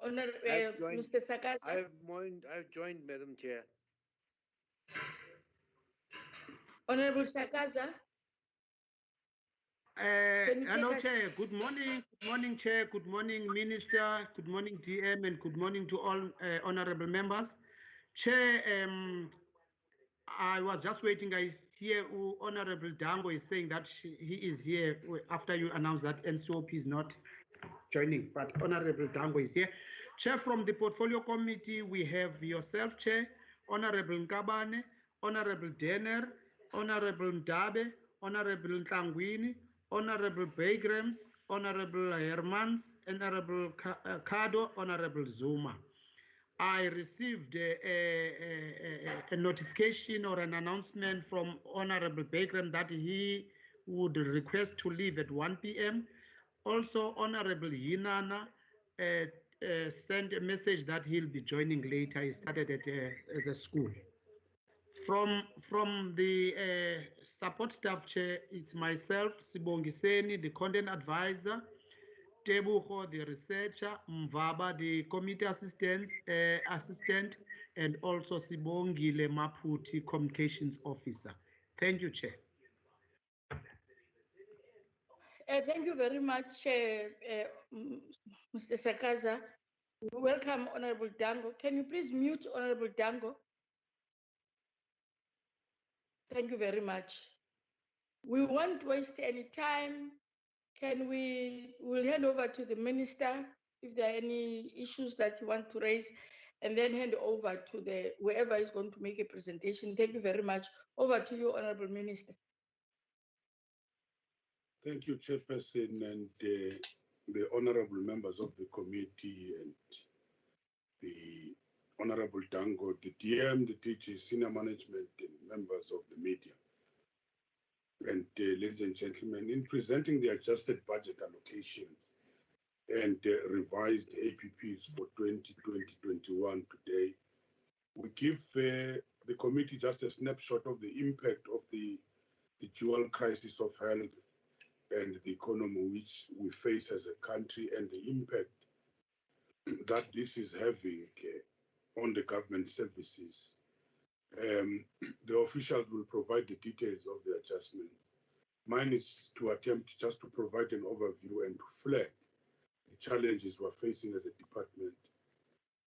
Mr. Sakaza. I've joined, Madam Chair. Honorable Sakaza. Hello, Chair. Good morning, Chair. Good morning, Minister. Good morning, DM, and good morning to all honorable members. Chair, I was just waiting. I hear Honorable Dango is saying that he is here after you announced that NCOP is not joining, but Honorable Dango is here. Chair, from the Portfolio Committee, we have yourself, Chair, Honorable Nkabane, Honorable Denner, Honorable Mdabe, Honorable Ntlangwini, Honorable Baygrams, Honorable Hermans, Honorable Kado, Honorable Zuma. I received a notification or an announcement from Honorable Baygram that he would request to leave at 1 p.m. Also, Honorable Yinana sent a message that he'll be joining later. He started at the school. From the support staff, Chair, it's myself, Sibongiseni, the content advisor, Tebuho, the researcher, Mvaba, the committee assistant, and also Sibongile Maputi, communications officer. Thank you, Chair. Thank you very much, Mr. Sakaza. Welcome, Honorable Dango. Can you please mute Honorable Dango? Thank you very much. We won't waste any time. We'll hand over to the minister if there are any issues that you want to raise, and then hand over to whoever is going to make a presentation. Thank you very much. Over to you, Honorable Minister. Thank you, Chairperson, and the honorable members of the committee, and the Honorable Dango, the DM, the DG, senior management, and members of the media. And ladies and gentlemen, in presenting the adjusted budget allocations and revised APPs for 2020-21 today, we give the committee just a snapshot of the impact of the dual crisis of health and the economy which we face as a country, and the impact that this is having on the government services. The officials will provide the details of the adjustment. Mine is to attempt just to provide an overview and to flag the challenges we're facing as a department.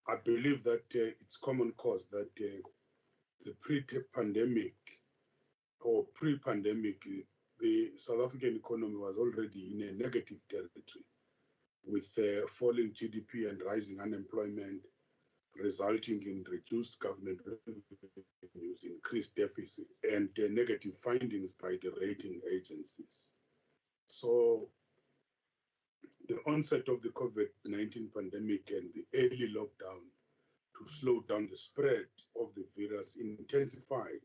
I believe that it's common cause that the pre-pandemic, the South African economy was already in a negative territory with falling GDP and rising unemployment, resulting in reduced government revenues, increased deficit, and negative findings by the rating agencies. So the onset of the COVID-19 pandemic and the early lockdown to slow down the spread of the virus intensified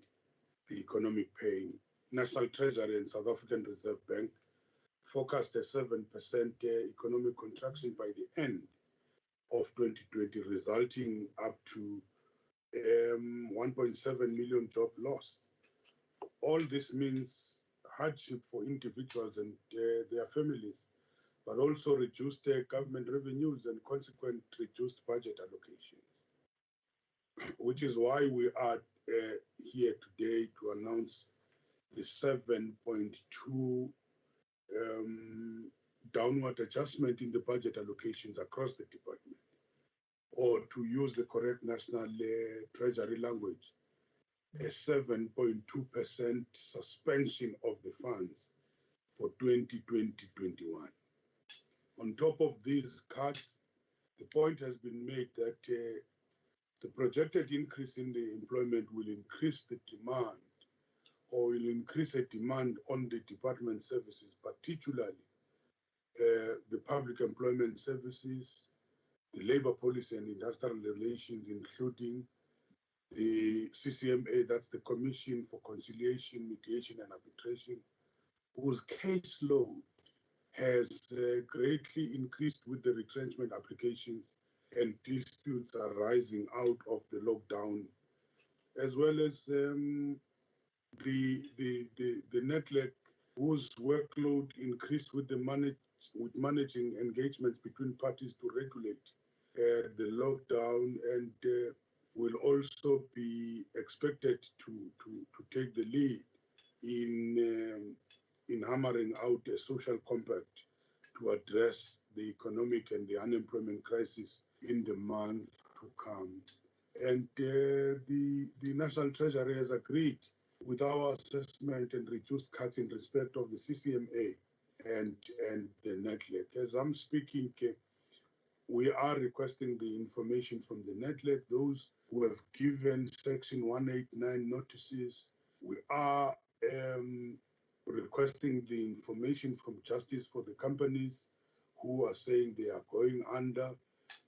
the economic pain. National Treasury and South African Reserve Bank forecast a 7% economic contraction by the end of 2020, resulting up to 1.7 million job loss. All this means hardship for individuals and their families, but also reduced government revenues and consequent reduced budget allocations, which is why we are here today to announce the 7.2 downward adjustment in the budget allocations across the department, or to use the correct National Treasury language, a 7.2% suspension of the funds for 2020-21. On top of these cuts, the point has been made that the projected increase in the employment will increase the demand, or will increase a demand on the department services, particularly the public employment services, the labor policy and industrial relations, including the CCMA, that's the Commission for Conciliation, Mediation and Arbitration, whose caseload has greatly increased with the retrenchment applications and disputes arising out of the lockdown, as well as the network, whose workload increased with the managing engagements between parties to regulate the lockdown, and will also be expected to take the lead in hammering out a social compact to address the economic and the unemployment crisis in the month to come. And the National Treasury has agreed with our assessment and reduced cuts in respect of the CCMA and the network. As I'm speaking, we are requesting the information from the network, those who have given Section 189 notices. We are requesting the information from Justice for the companies who are saying they are going under.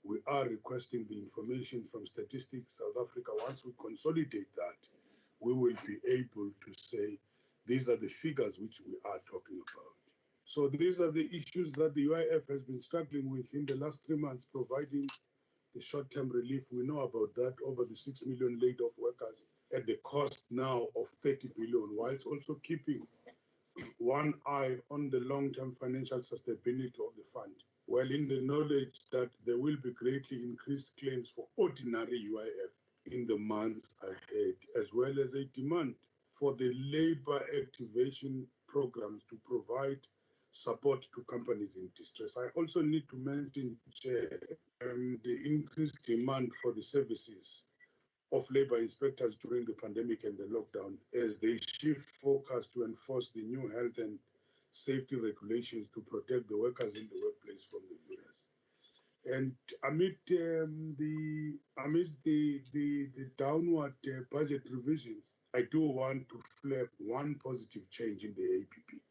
We are requesting the information from Statistics South Africa. Once we consolidate that, we will be able to say these are the figures which we are talking about. So these are the issues that the UIF has been struggling with in the last 3 months, providing the short-term relief. We know about that, over the 6 million laid-off workers at the cost now of 30 billion, whilst also keeping one eye on the long-term financial sustainability of the fund, while in the knowledge that there will be greatly increased claims for ordinary UIF in the months ahead, as well as a demand for the labor activation programs to provide support to companies in distress. I also need to mention, Chair, the increased demand for the services of labor inspectors during the pandemic and the lockdown as they shift focus to enforce the new health and safety regulations to protect the workers in the workplace from the virus. And amidst the downward budget revisions, I do want to flag one positive change in the APP,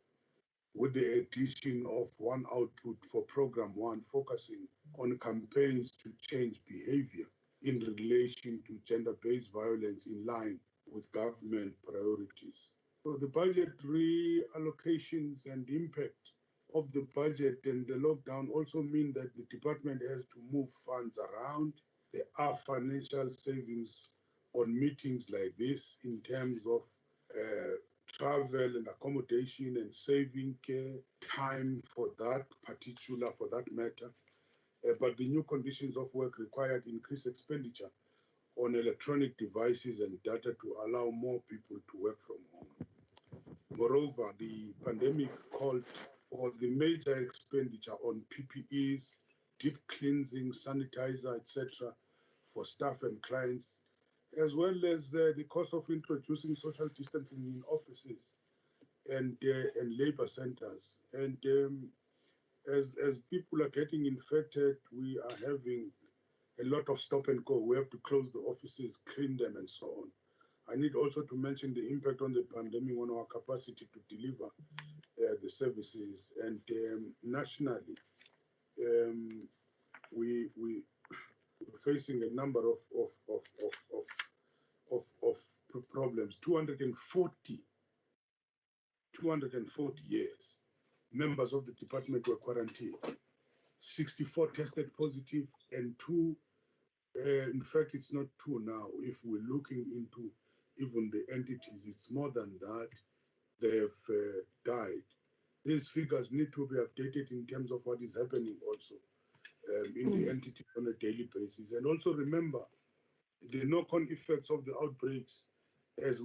with the addition of one output for Program 1 focusing on campaigns to change behavior in relation to gender-based violence in line with government priorities. So the budget reallocations and impact of the budget and the lockdown also mean that the department has to move funds around. There are financial savings on meetings like this in terms of travel and accommodation and saving time for that matter. But the new conditions of work required increased expenditure on electronic devices and data to allow more people to work from home. Moreover, the pandemic called for the major expenditure on PPEs, deep cleansing, sanitizer, etc., for staff and clients, as well as the cost of introducing social distancing in offices and labor centers. And as people are getting infected, we are having a lot of stop and go. We have to close the offices, clean them, and so on. I need also to mention the impact on the pandemic on our capacity to deliver the services. And nationally, we're facing a number of problems. 240 years. Members of the department were quarantined. 64 tested positive, and 2, in fact, it's not 2 now. If we're looking into even the entities, it's more than that. They have died. These figures need to be updated in terms of what is happening also in the entities on a daily basis. And also remember the knock-on effects of the outbreaks, as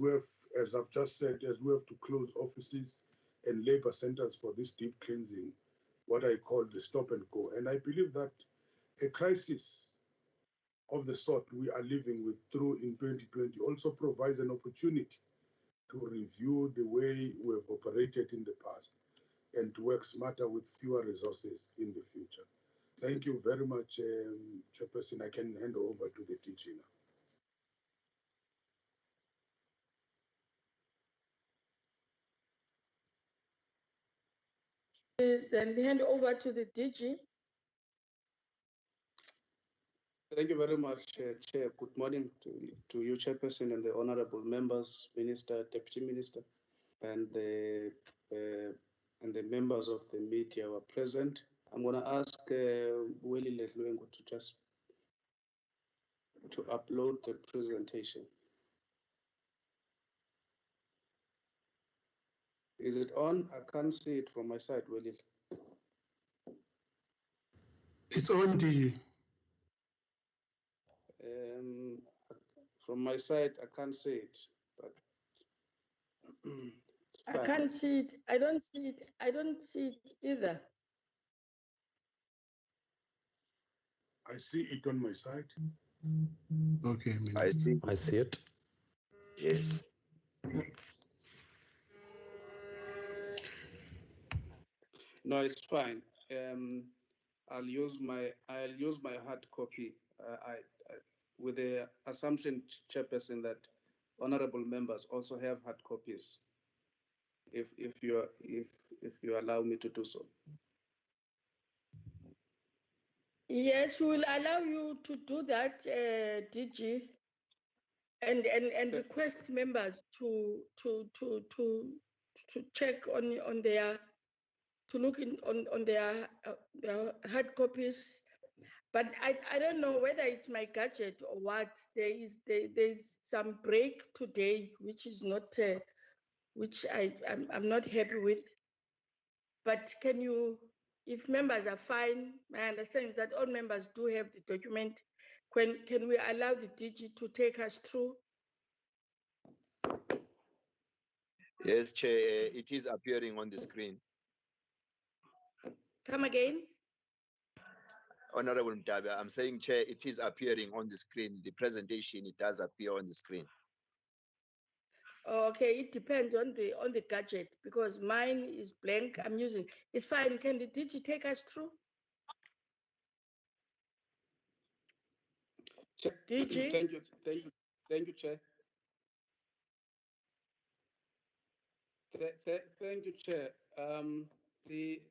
I've just said, as we have to close offices and labor centers for this deep cleansing, what I call the stop and go. And I believe that a crisis of the sort we are living with through in 2020 also provides an opportunity to review the way we have operated in the past and to work smarter with fewer resources in the future. Thank you very much, Chairperson. I can hand over to the teacher now. Then hand over to the DG. Thank you very much, Chair. Good morning to you, Chairperson, and the honorable members, Minister, Deputy Minister, and the members of the media who are present. I'm going to ask Willie Letluengo to upload the presentation. Is it on? I can't see it from my side, Willie. It's on, DG. From my side, I can't say it, but it's I fine. can't see it. I don't see it. I don't see it either. I see it on my side. Okay, I see. I see it. Yes. No, it's fine. I'll use my hard copy. With the assumption, Chairperson, that honourable members also have hard copies. If you allow me to do so. Yes, we will allow you to do that, DG, and request members to check on their, to look in on their hard copies. But I don't know whether it's my gadget or what. There's some break today, which is not which I'm not happy with. But can you, if members are fine, my understanding is that all members do have the document. Can we allow the DG to take us through? Yes, Chair. It is appearing on the screen. Come again? Honorable Mtabe, I'm saying, Chair, it is appearing on the screen. The presentation, it does appear on the screen. Okay, it depends on the gadget, because mine is blank. I'm using. It's fine. Can the DG take us through? DG? Thank you, Chair. Thank you, Chair. The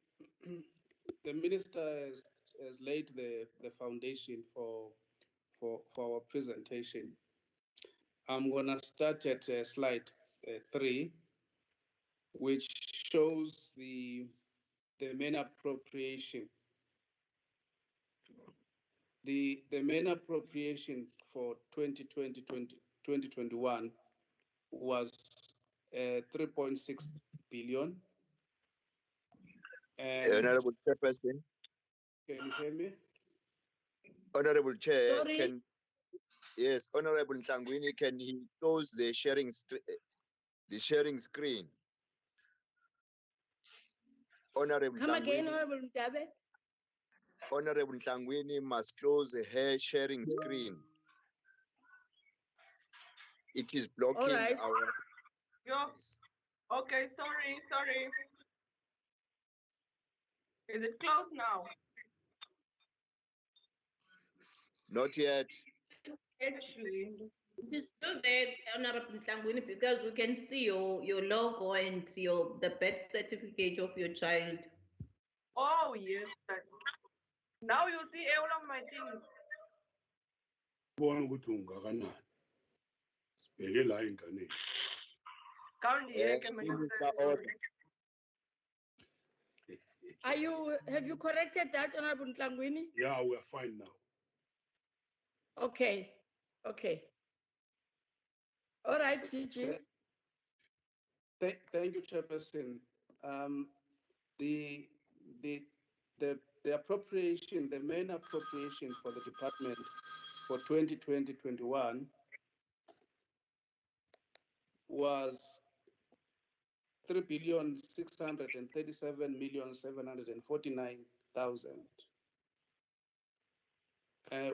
the minister has laid the foundation for our presentation. I'm gonna start at slide 3, which shows the main appropriation. The main appropriation for 2020-2021 was 3.6 billion. And Honorable Chairperson. Can you hear me? Honorable Chair, Sorry? Yes, Honorable Ntangwini, can he close the sharing screen? Honorable Come again, Ntangwini, Honorable Mtabe? Honorable Ntangwini must close her sharing screen. It is blocking All right. our. Yes. Okay, sorry. Is it closed now? Not yet. Actually, it is still there, Honorable Ntangwini, because we can see your logo and the birth certificate of your child. oh yes. Now you see all of my things. Have you corrected that, Honorable Ntangwini? Yeah, we're fine now. Okay. All right, DG. Thank you, Chairperson. The appropriation, the main appropriation for the department for 2020-21 was 3,637,749,000.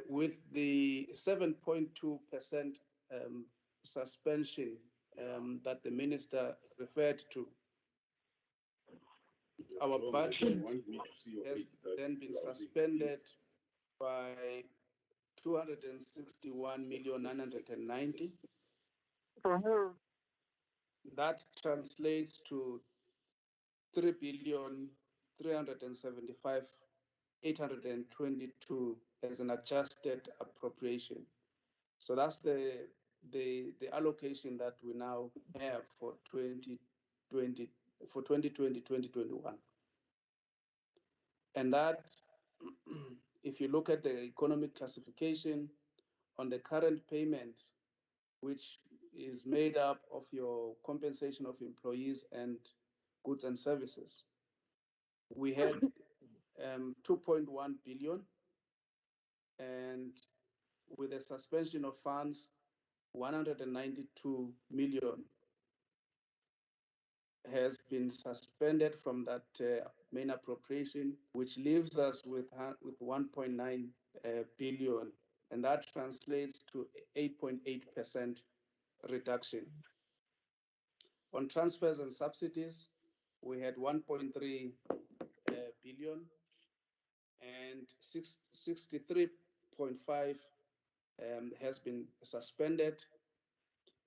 With the 7.2% suspension that the minister referred to. Our budget has then been suspended by 261,990,000. That translates to 3,375,822 as an adjusted appropriation. So that's the allocation that we now have for 2020-2021. And that, if you look at the economic classification on the current payment, which is made up of your compensation of employees and goods and services, we had 2.1 billion, and with the suspension of funds, 192 million has been suspended from that main appropriation, which leaves us with 1.9 billion, and that translates to 8.8% reduction. On transfers and subsidies, we had 1.3 billion, and 63.5 has been suspended,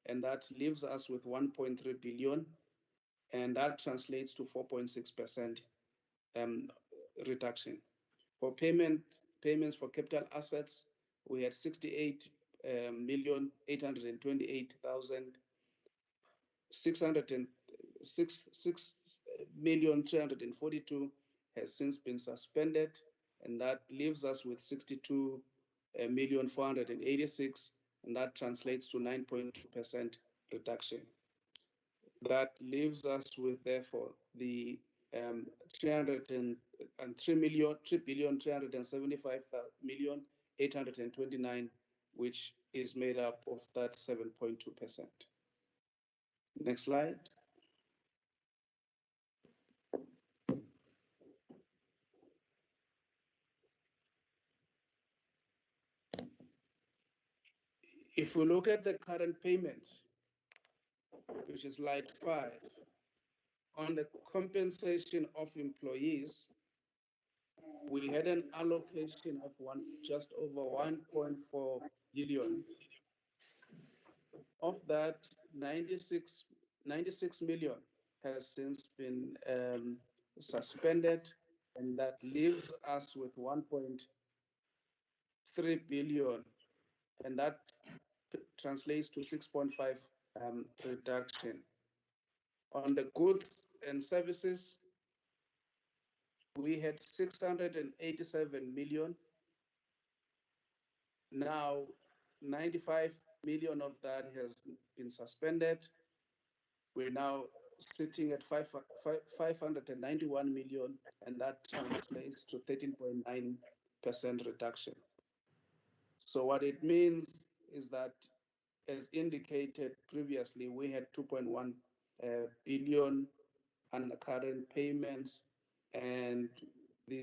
and that leaves us with 1.3 billion, and that translates to 4.6% reduction. For payments for capital assets, we had 68,828,606,342 has since been suspended, and that leaves us with 62,486,000, and that translates to 9.2% reduction. That leaves us with, therefore, the 3,375,829,000, which is made up of that 7.2%. Next slide. If we look at the current payments, which is slide 5, on the compensation of employees, we had an allocation of just over 1.4 billion. Of that, 96 million has since been suspended, and that leaves us with 1.3 billion, and that translates to 6.5 reduction. On the goods and services, we had 687 million. Now, 95 million of that has been suspended. We're now sitting at 591 million, and that translates to 13.9% reduction. So what it means is that, as indicated previously, we had 2.1 billion under current payments, and the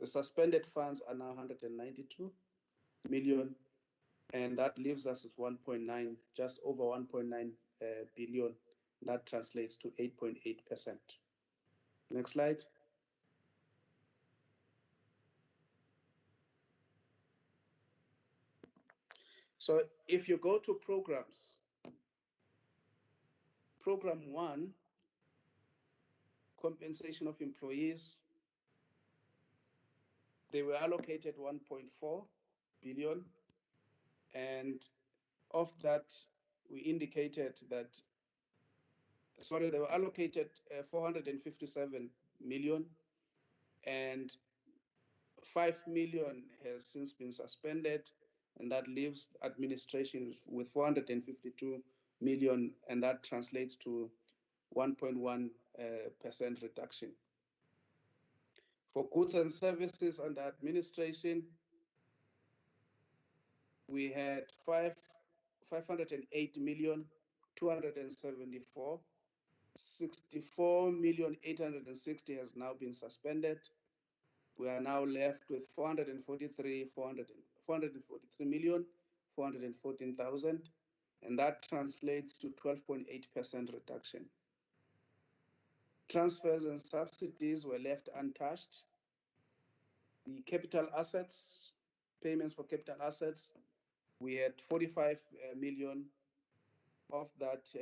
suspended funds are now 192 million, and that leaves us with 1.9, just over 1.9 billion. That translates to 8.8%. Next slide. So if you go to programs, program 1, compensation of employees, they were allocated 1.4 billion, and of that, we indicated that, sorry, they were allocated 457 million, and 5 million has since been suspended, and that leaves administration with 452 million, and that translates to 1.1% reduction. For goods and services under administration, we had 508 million 274. 64,860,000 has now been suspended. We are now left with 443,414,000, and that translates to 12.8% reduction. Transfers and subsidies were left untouched. The capital assets, payments for capital assets, we had 45 million. Of that,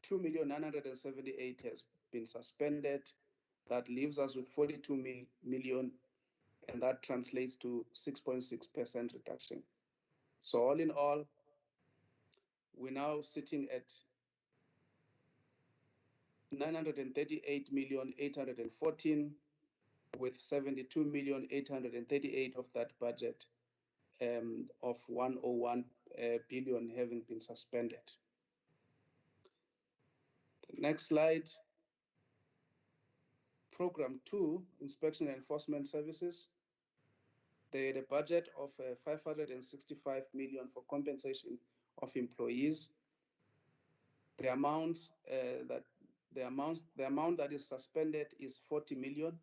2,978,000 has been suspended. That leaves us with 42 million, and that translates to 6.6% reduction. So all in all, we're now sitting at 938,814,000, with 72,838,000 of that budget of 101 billion having been suspended. The next slide. Program 2, Inspection and Enforcement Services. They had a budget of 565 million for compensation of employees. The amount that is suspended is 40 million,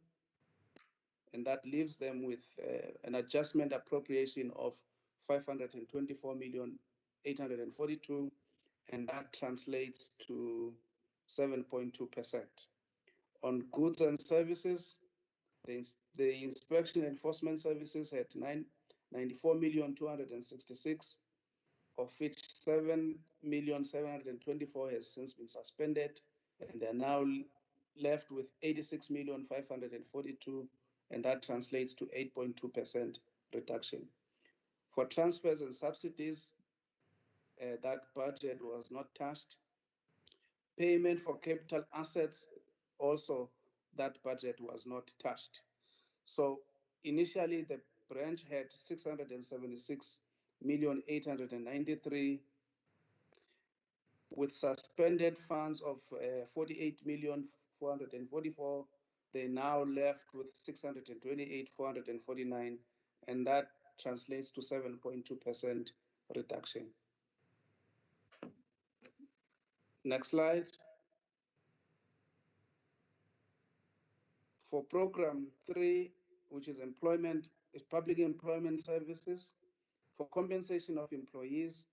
and that leaves them with an adjustment appropriation of 524,842,000, and that translates to 7.2%. On goods and services, the inspection enforcement services had 94,266,000, of which 7,724,000 has since been suspended, and they're now left with 86,542,000, and that translates to 8.2% reduction. For transfers and subsidies, that budget was not touched. Payment for capital assets, also that budget was not touched. So initially the branch had 676,893,000, with suspended funds of 48,444,000. They now left with 628,449, and that translates to 7.2% reduction. Next slide. For program 3, which is public employment services, for compensation of employees,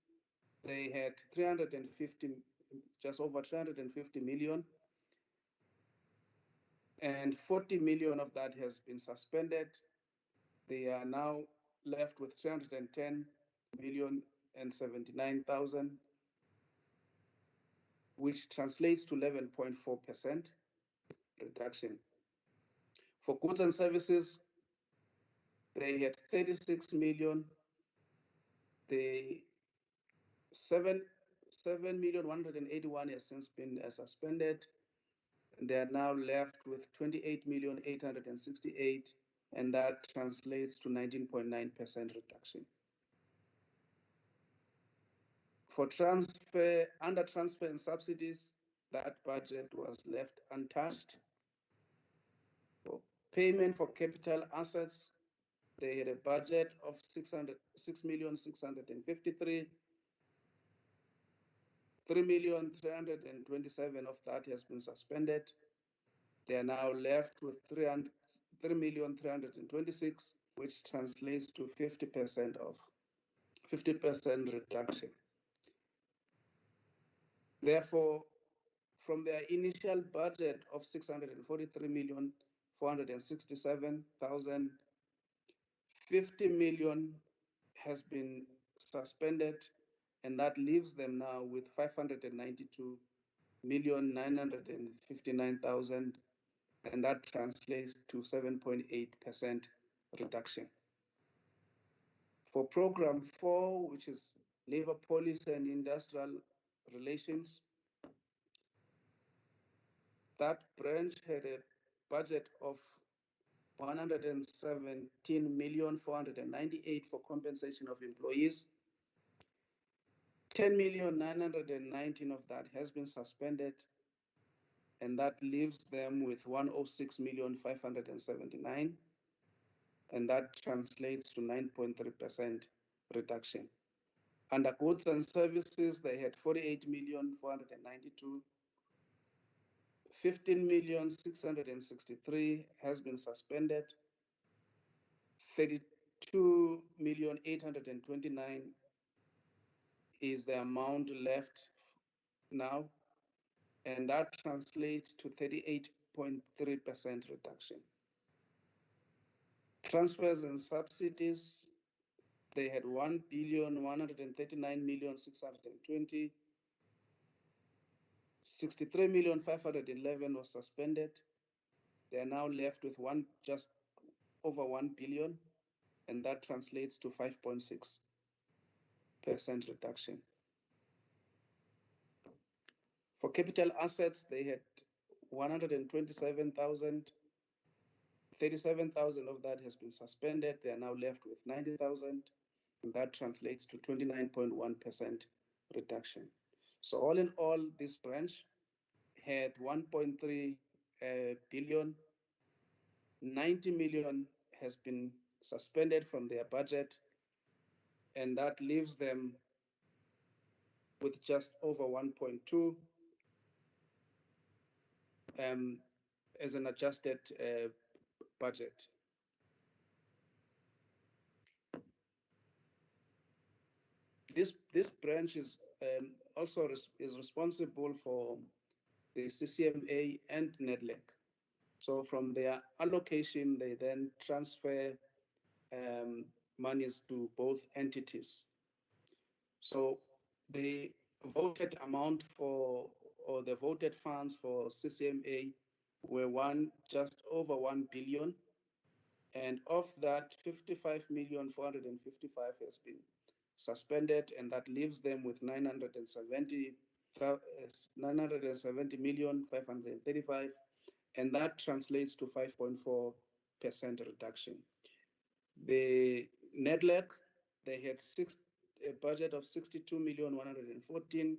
they had just over 350 million, and 40 million of that has been suspended. They are now left with 310,079,000, which translates to 11.4% reduction. For goods and services, they had 36 million. The 7,181,000 has since been suspended. They are now left with 28,868,000, and that translates to 19.9% reduction. For under transfer and subsidies, that budget was left untouched. For payment for capital assets, they had a budget of 6,653,000. 3,327,000 of that has been suspended. They are now left with 3,326,000, which translates to 50% reduction. Therefore, from their initial budget of 643,467,000, 50 million has been suspended, and that leaves them now with 592,959,000, and that translates to 7.8% reduction. For program 4, which is labor policy and industrial relations, that branch had a budget of 117,498,000 for compensation of employees. 10,919,000 of that has been suspended, and that leaves them with 106,579,000, and that translates to 9.3% reduction. Under goods and services, they had 48,492,000. 15,663,000 has been suspended. 32,829,000 is the amount left now, and that translates to 38.3% reduction. Transfers and subsidies, they had 1,139,620,000. 63,511,000 was suspended. They are now left with just over 1 billion, and that translates to 5.6% reduction. For capital assets, they had 127,000. 37,000 of that has been suspended. They are now left with 90,000, and that translates to 29.1% reduction. So all in all, this branch had 1.3 billion. 90 million has been suspended from their budget, and that leaves them with just over 1.2 as an adjusted budget. This branch is also is responsible for the CCMA and NEDLEC. So from their allocation, they then transfer monies to both entities. So the voted amount for, or the voted funds for CCMA were just over 1 billion. And of that, 55,455,000 has been suspended, and that leaves them with 970,535,000, and that translates to 5.4% reduction. The NEDLEC, they had a budget of 62,114,000.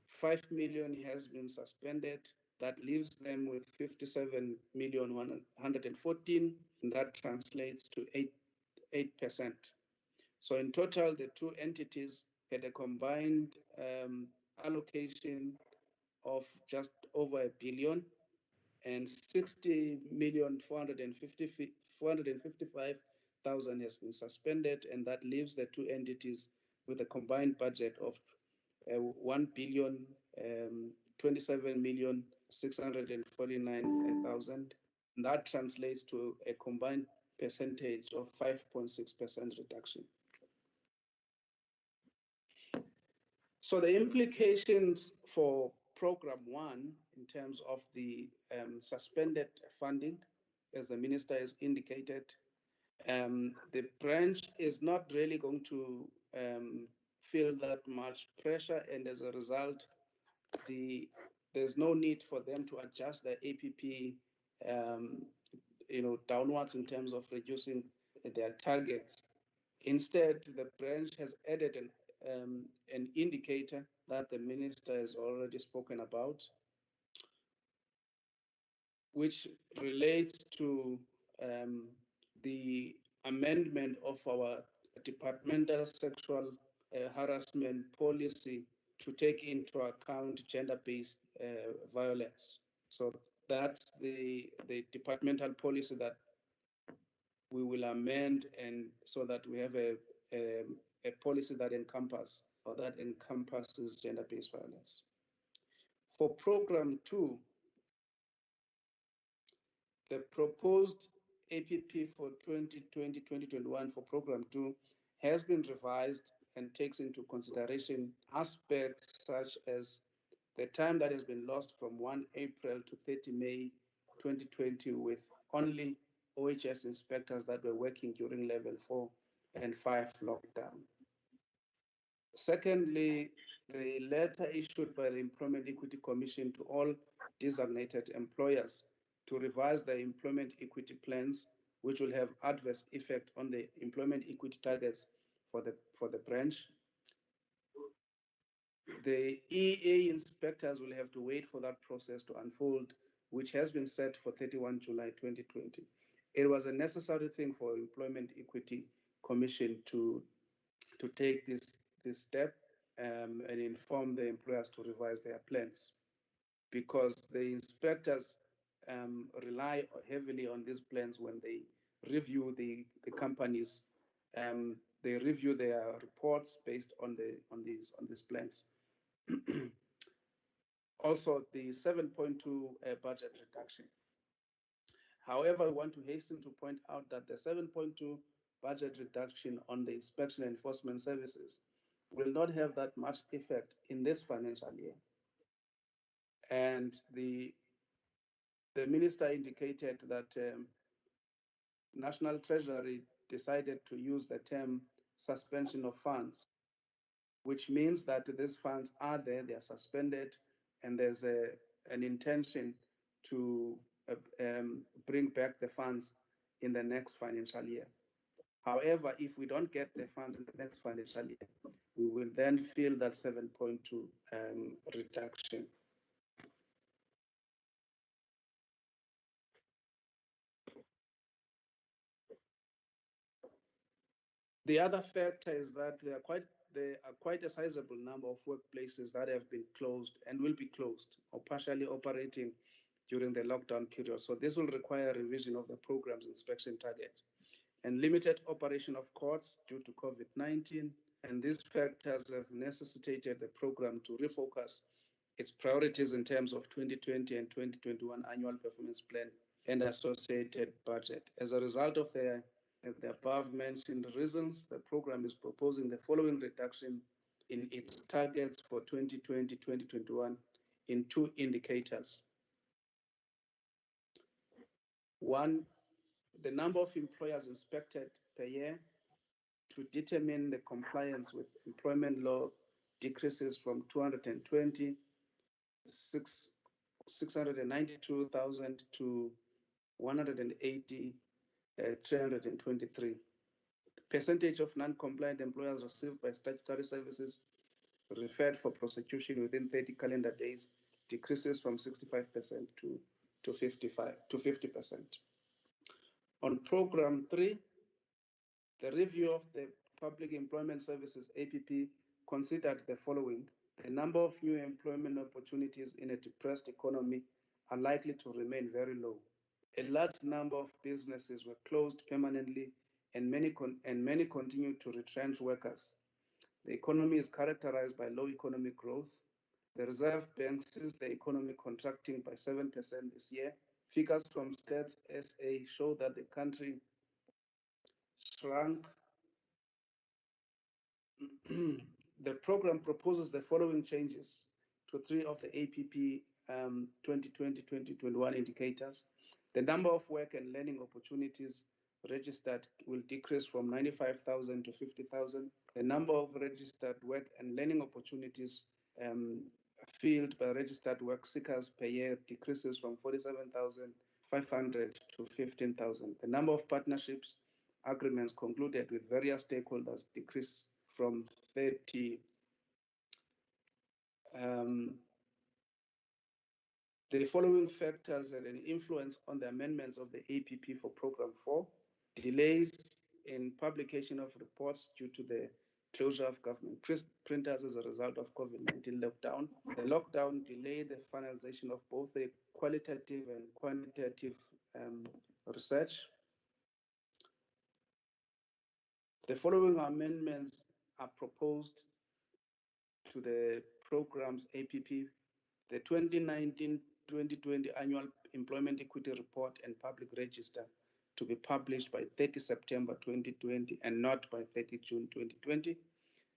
5 million has been suspended. That leaves them with 57,114,000, and that translates to 8%. So in total, the two entities had a combined allocation of just over 1 billion, and 60,455,000 has been suspended, and that leaves the two entities with a combined budget of 1,027,649,000. That translates to a combined percentage of 5.6% reduction. So the implications for Program 1 in terms of the suspended funding, as the minister has indicated, the branch is not really going to feel that much pressure, and as a result, there's no need for them to adjust their APP downwards in terms of reducing their targets. Instead, the branch has added an indicator that the minister has already spoken about, which relates to the amendment of our departmental sexual harassment policy to take into account gender-based violence. So that's the departmental policy that we will amend, and so that we have a policy that encompasses gender-based violence. For Program 2, the proposed APP for 2020-2021 for Program 2 has been revised and takes into consideration aspects such as the time that has been lost from 1 April to 30 May 2020 with only OHS inspectors that were working during level 4 and 5 lockdown. Secondly, the letter issued by the Employment Equity Commission to all designated employers to revise their employment equity plans, which will have adverse effect on the employment equity targets for the branch. The EA inspectors will have to wait for that process to unfold, which has been set for 31 July 2020. It was a necessary thing for Employment Equity Commission to take this step and inform the employers to revise their plans, because the inspectors rely heavily on these plans when they review the companies. They review their reports based on these plans. Also, the 7.2 budget reduction. However, I want to hasten to point out that the 7.2 budget reduction on the inspection and enforcement services will not have that much effect in this financial year. And the minister indicated that National Treasury decided to use the term suspension of funds, which means that these funds are there, they are suspended, and there's an intention to bring back the funds in the next financial year. However, if we don't get the funds in the next financial year, we will then feel that 7.2 reduction. The other factor is that there are quite a sizable number of workplaces that have been closed and will be closed or partially operating during the lockdown period. So this will require a revision of the program's inspection target and limited operation of courts due to COVID-19. And these factors have necessitated the program to refocus its priorities in terms of 2020 and 2021 annual performance plan and associated budget. As a result of the above mentioned reasons, the program is proposing the following reduction in its targets for 2020-2021 in two indicators. One, the number of employers inspected per year to determine the compliance with employment law decreases from 692,000 to 323. The percentage of non-compliant employers received by statutory services referred for prosecution within 30 calendar days decreases from 65% to 50%. On program 3, the review of the Public Employment Services APP considered the following. The number of new employment opportunities in a depressed economy are likely to remain very low. A large number of businesses were closed permanently and many continue to retrench workers. The economy is characterized by low economic growth. The Reserve Bank sees the economy contracting by 7% this year. Figures from Stats SA show that the country shrunk. The program proposes the following changes to 3 of the APP 2020-2021 indicators. The number of work and learning opportunities registered will decrease from 95,000 to 50,000. The number of registered work and learning opportunities filled by registered work seekers per year decreases from 47,500 to 15,000. The number of partnerships agreements concluded with various stakeholders decrease from 30. The following factors had an influence on the amendments of the APP for Program 4. Delays in publication of reports due to the closure of government printers as a result of COVID-19 lockdown. The lockdown delayed the finalization of both the qualitative and quantitative research. The following amendments are proposed to the program's APP. The 2019-2020 Annual Employment Equity Report and Public Register to be published by 30 September 2020 and not by 30 June 2020.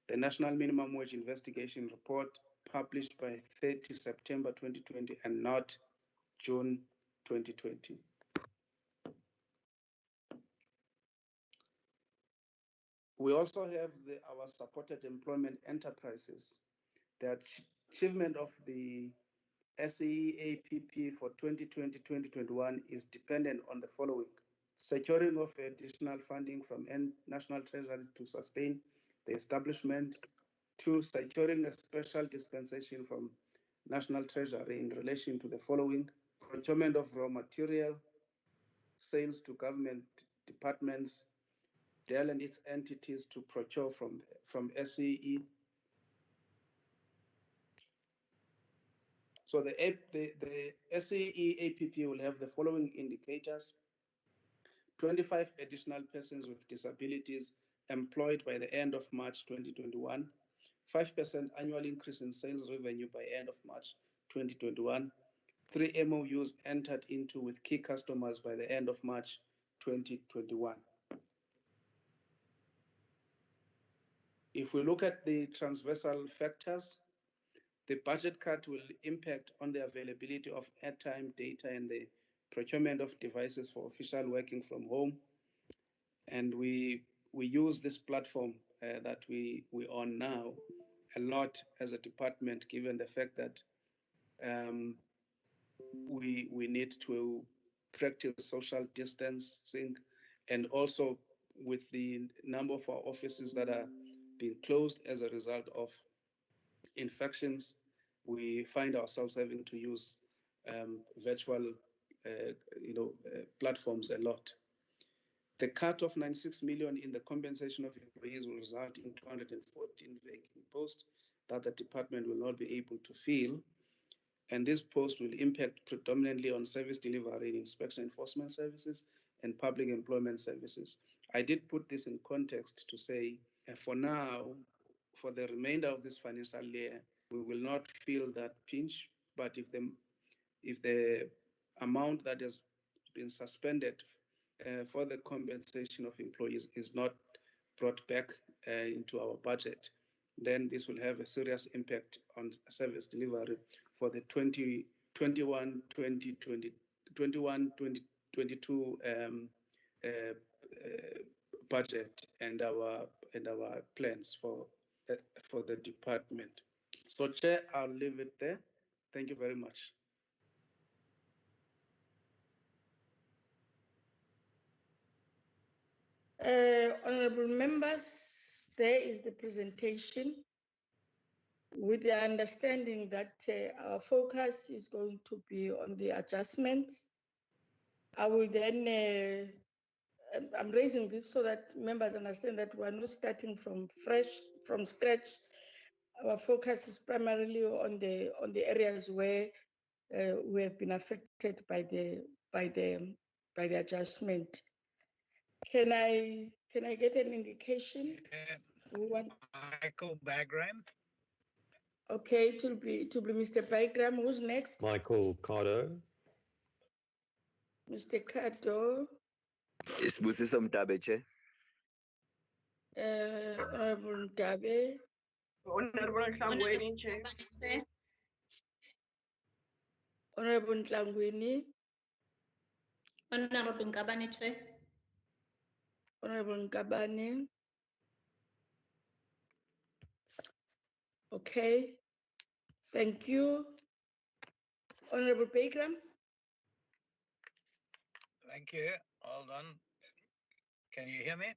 The National Minimum Wage Investigation Report published by 30 September 2020 and not June 2020. We also have our supported employment enterprises. The achievement of the SEE APP for 2020-2021 is dependent on the following. Securing of additional funding from National Treasury to sustain the establishment. 2, securing a special dispensation from National Treasury in relation to the following. Procurement of raw material, sales to government departments, DEL and its entities to procure from SEE. So the SEE APP will have the following indicators. 25 additional persons with disabilities employed by the end of March 2021, 5% annual increase in sales revenue by end of March 2021, 3 MOUs entered into with key customers by the end of March 2021. If we look at the transversal factors, the budget cut will impact on the availability of airtime, data, and the procurement of devices for official working from home. And we use this platform that we on now a lot as a department, given the fact that we need to practice social distancing, and also with the number of our offices that are being closed as a result of infections, we find ourselves having to use virtual platforms a lot. The cut of 96 million in the compensation of employees will result in 214 vacant posts that the department will not be able to fill. And this post will impact predominantly on service delivery, inspection enforcement services, and public employment services. I did put this in context to say, for now, for the remainder of this financial year, we will not feel that pinch, but if the amount that has been suspended for the compensation of employees is not brought back into our budget, then this will have a serious impact on service delivery for the 2022 budget and our plans for the department. So, Chair, I'll leave it there. Thank you very much. Honorable members, there is the presentation with the understanding that our focus is going to be on the adjustments. I will then, I'm raising this so that members understand that we're not starting from scratch. Our focus is primarily on the areas where we have been affected by the adjustment. Can I get an indication? Michael Bagram. Okay, it will be Mr. Bagram. Who's next? Michael Cardo. Mr. Cardo. It's Busiso Mtabe, Chair. Honorable Mtabe. Honorable Nhlangwini, Chair. Honorable Nhlangwini. Honorable Nkabane, Chair. Honorable Nkabane. Okay, thank you. Honorable Bagram. Thank you. Hold on. Can you hear me?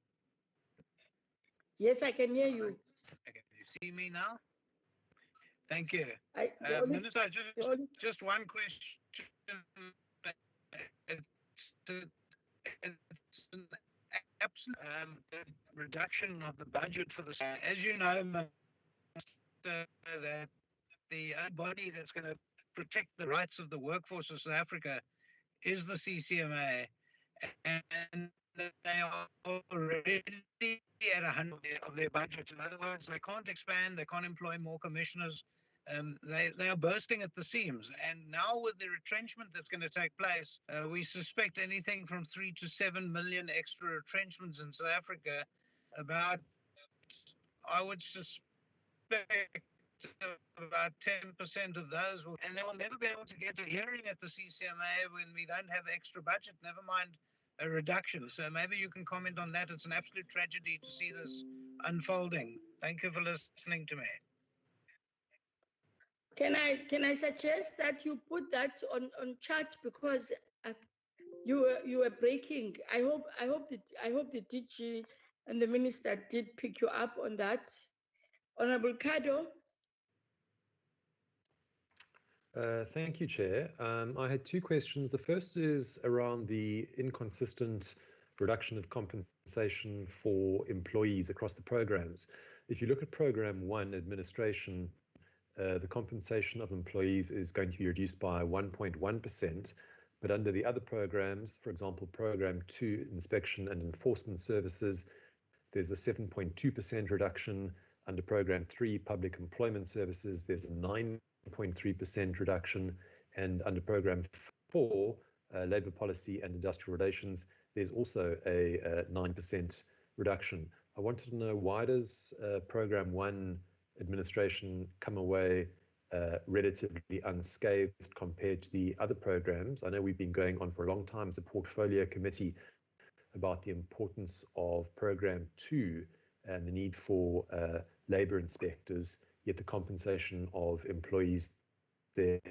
Yes, I can hear you. Can you see me now? Thank you. Minister, just one question. It's an absolute reduction of the budget for the. As you know, that the only body that's going to protect the rights of the workforce of South Africa is the CCMA, and they are already at 100 of their budget. In other words, they can't expand, they can't employ more commissioners. They are bursting at the seams. And now with the retrenchment that's going to take place, we suspect anything from 3 to 7 million extra retrenchments in South Africa. About, I would suspect, about 10% of those will, and they will never be able to get a hearing at the CCMA when we don't have extra budget, never mind a reduction. So maybe you can comment on that. It's an absolute tragedy to see this unfolding. Thank you for listening to me. Can I suggest that you put that on chat, because you were breaking. I hope the DG and the minister did pick you up on that. Honorable Cardo. Thank you, Chair. I had two questions. The first is around the inconsistent reduction of compensation for employees across the programs. If you look at Program 1, Administration, the compensation of employees is going to be reduced by 1.1%, but under the other programs, for example, Program 2, Inspection and Enforcement Services, there's a 7.2% reduction. Under Program 3, Public Employment Services, there's a 9.3% reduction, and under Program 4, Labour Policy and Industrial Relations, there's also a 9% reduction. I wanted to know, why does Program 1 Administration come away relatively unscathed compared to the other programs? I know we've been going on for a long time as a portfolio committee about the importance of Program 2 and the need for labour inspectors, yet the compensation of employees there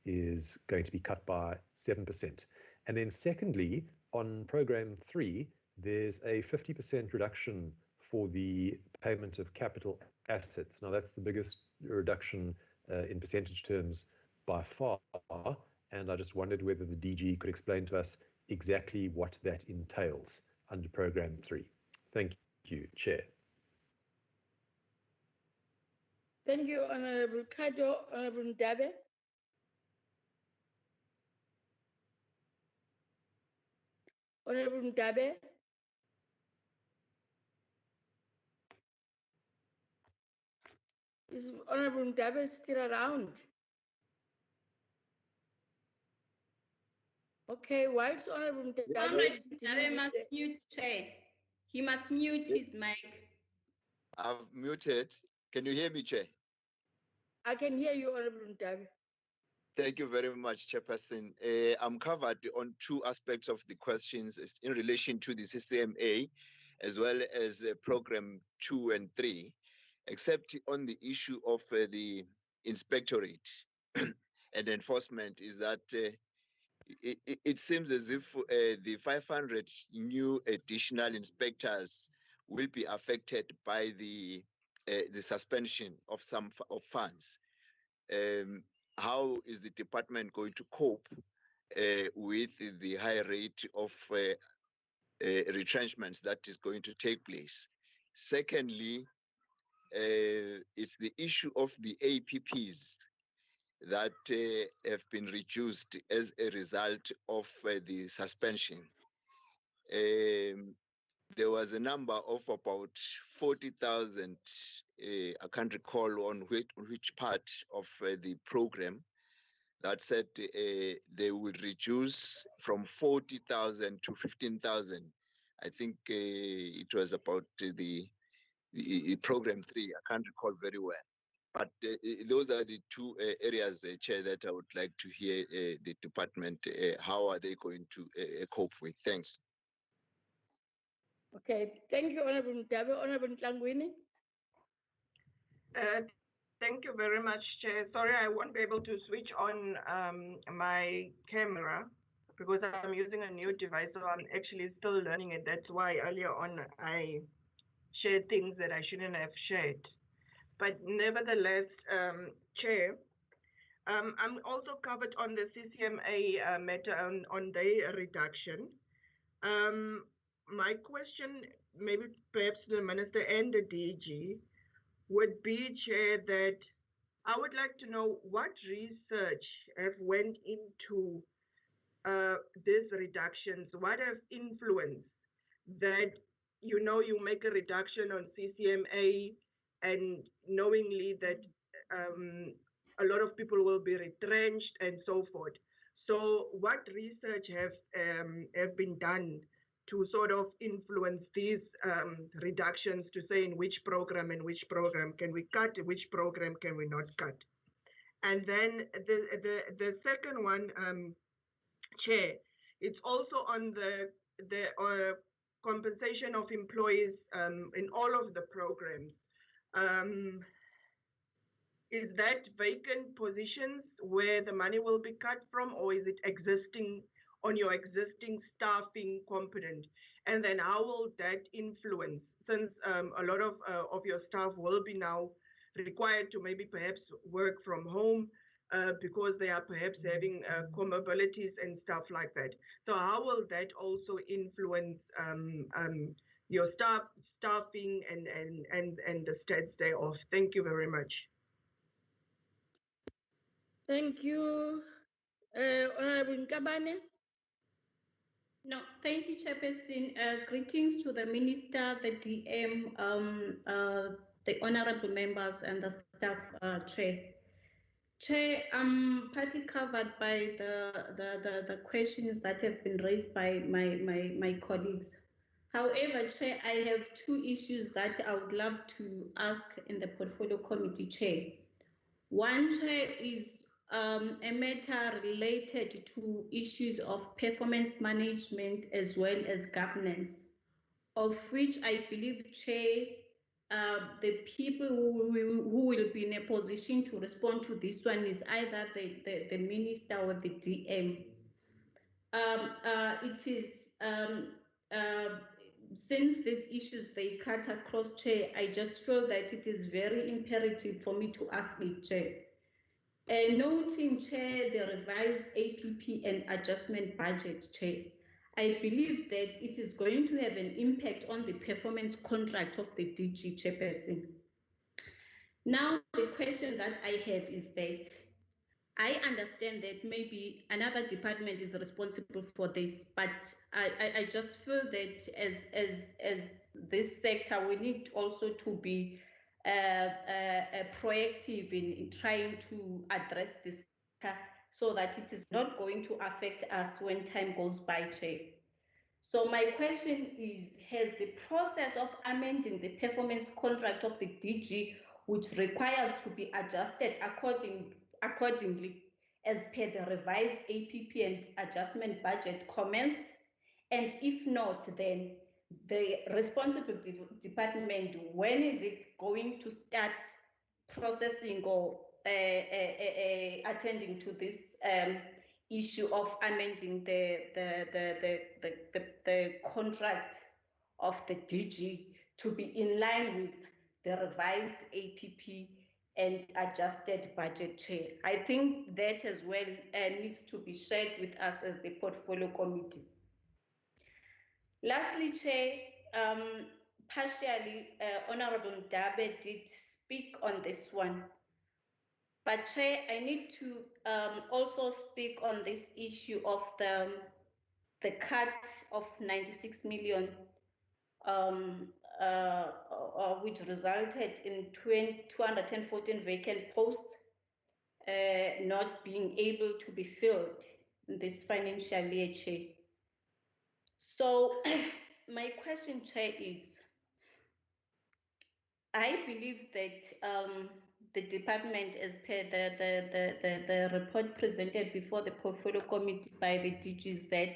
is going to be cut by 7%. And then secondly, on Program 3, there's a 50% reduction for the payment of capital assets. Now, that's the biggest reduction in percentage terms by far, and I just wondered whether the DG could explain to us exactly what that entails. under Program 3. Thank you, Chair. Thank you, Honorable Kado. Honorable Ndabe. Honorable Ndabe. Is Honorable Ndabe still around? Okay, whilst Honorable Ndabe is dealing with must the... mute, Chair. He must mute his mic. I've muted. Can you hear me, Chair? I can hear you, Honorable Ndabe. Thank you very much, Chairperson. I'm covered on two aspects of the questions in relation to the CCMA, as well as Program 2 and 3, except on the issue of the inspectorate and enforcement, is that it seems as if the 500 new additional inspectors will be affected by the suspension of some funds. How is the department going to cope with the high rate of retrenchments that is going to take place? Secondly, it's the issue of the APPs that have been reduced as a result of the suspension. There was a number of about 40,000, I can't recall on which part of the program, that said they will reduce from 40,000 to 15,000. I think it was about the program 3. I can't recall very well. But those are the two areas, Chair, that I would like to hear the department, how are they going to cope with? Thanks. Okay, thank you, Honorable Ndabe. Honorable Ntlangwini. Thank you very much, Chair. Sorry, I won't be able to switch on my camera because I'm using a new device, so I'm actually still learning it. That's why earlier on I shared things that I shouldn't have shared. But nevertheless, Chair, I'm also covered on the CCMA matter on day reduction. My question, maybe perhaps the Minister and the DG, would be, Chair, that I would like to know what research have went into these reductions, what have influenced that, you make a reduction on CCMA and knowingly that a lot of people will be retrenched and so forth. So what research have been done to sort of influence these reductions to say in which program can we cut, which program can we not cut? And then the second one, Chair, it's also on the compensation of employees in all of the programs. Is that vacant positions where the money will be cut from, or is it existing on your existing staffing component? And then how will that influence, since a lot of your staff will be now required to maybe perhaps work from home because they are perhaps having comorbidities and stuff like that. So how will that also influence your staffing and the stats thereof? Thank you very much. Thank you, Honorable Nkabane. No, thank you, Chairperson. Greetings to the Minister, the DM, the honorable members and the staff, Chair. Chair, I'm partly covered by the questions that have been raised by my colleagues. However, Chair, I have two issues that I would love to ask in the Portfolio Committee, Chair. One, Chair, is a matter related to issues of performance management as well as governance, of which I believe, Chair, the people who will be in a position to respond to this one is either the Minister or the DM. It is, since these issues, they cut across, Chair, I just feel that it is very imperative for me to ask it, Chair. Noting, Chair, the revised APP and adjustment budget, Chair, I believe that it is going to have an impact on the performance contract of the DG chairperson. Now, the question that I have is that I understand that maybe another department is responsible for this, but I just feel that as this sector, we need also to be proactive in trying to address this so that it is not going to affect us when time goes by, Chair. So my question is, has the process of amending the performance contract of the DG, which requires to be adjusted accordingly as per the revised APP and adjustment budget, commenced? And if not, then the responsible department, when is it going to start processing or attending to this issue of amending the contract of the DG to be in line with the revised APP and adjusted budget, Chair? I think that as well needs to be shared with us as the portfolio committee. Lastly, Chair, partially Honorable Ndabe did speak on this one. But Chair, I need to also speak on this issue of the cut of 96 million, which resulted in 214 vacant posts not being able to be filled in this financial year, Chair. So my question, Chair, is I believe that the department, as per the report presented before the portfolio committee by the DGs, that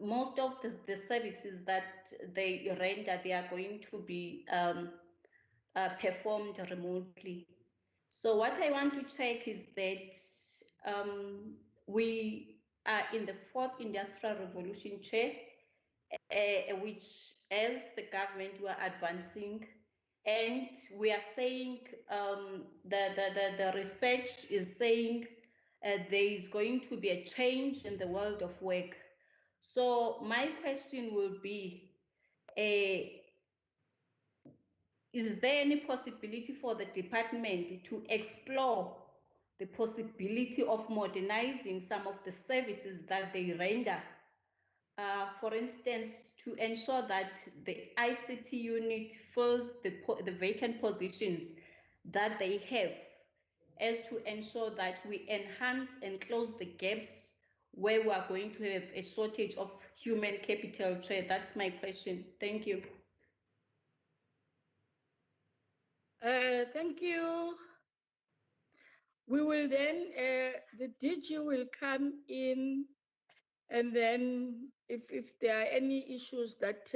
most of the services that they render, they are going to be performed remotely. So what I want to check is that we are in the fourth industrial revolution, Chair, which as the government we are advancing, and we are saying the research is saying there is going to be a change in the world of work. So my question will be, is there any possibility for the department to explore the possibility of modernizing some of the services that they render? For instance, to ensure that the ICT unit fills the vacant positions that they have, as to ensure that we enhance and close the gaps where we are going to have a shortage of human capital, Chair. That's my question. Thank you. Thank you. We will then, the DG will come in, and then if there are any issues that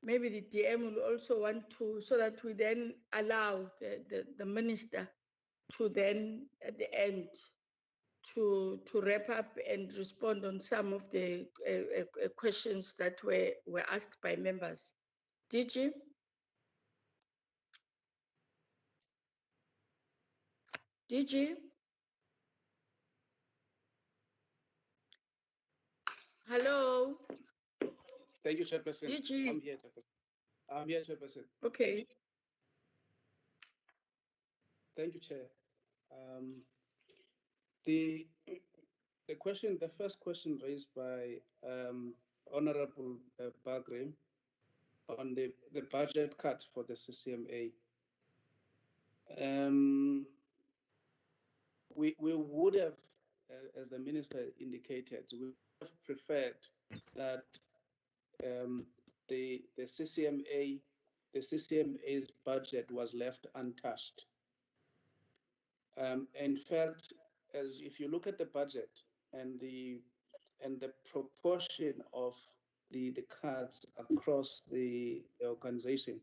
maybe the DM will also want to, so that we then allow the minister to then, at the end, to wrap up and respond on some of the questions that were asked by members. DG? DG? Hello? Thank you, Chairperson. DG? I'm here, Chairperson. I'm here, Chairperson. Okay. Thank you, Chair. The first question raised by Honorable Bagre on the budget cut for the CCMA. We would have, as the Minister indicated, we would have preferred that the CCMA's budget was left untouched. In fact, as if you look at the budget and the proportion of the cuts across the organization,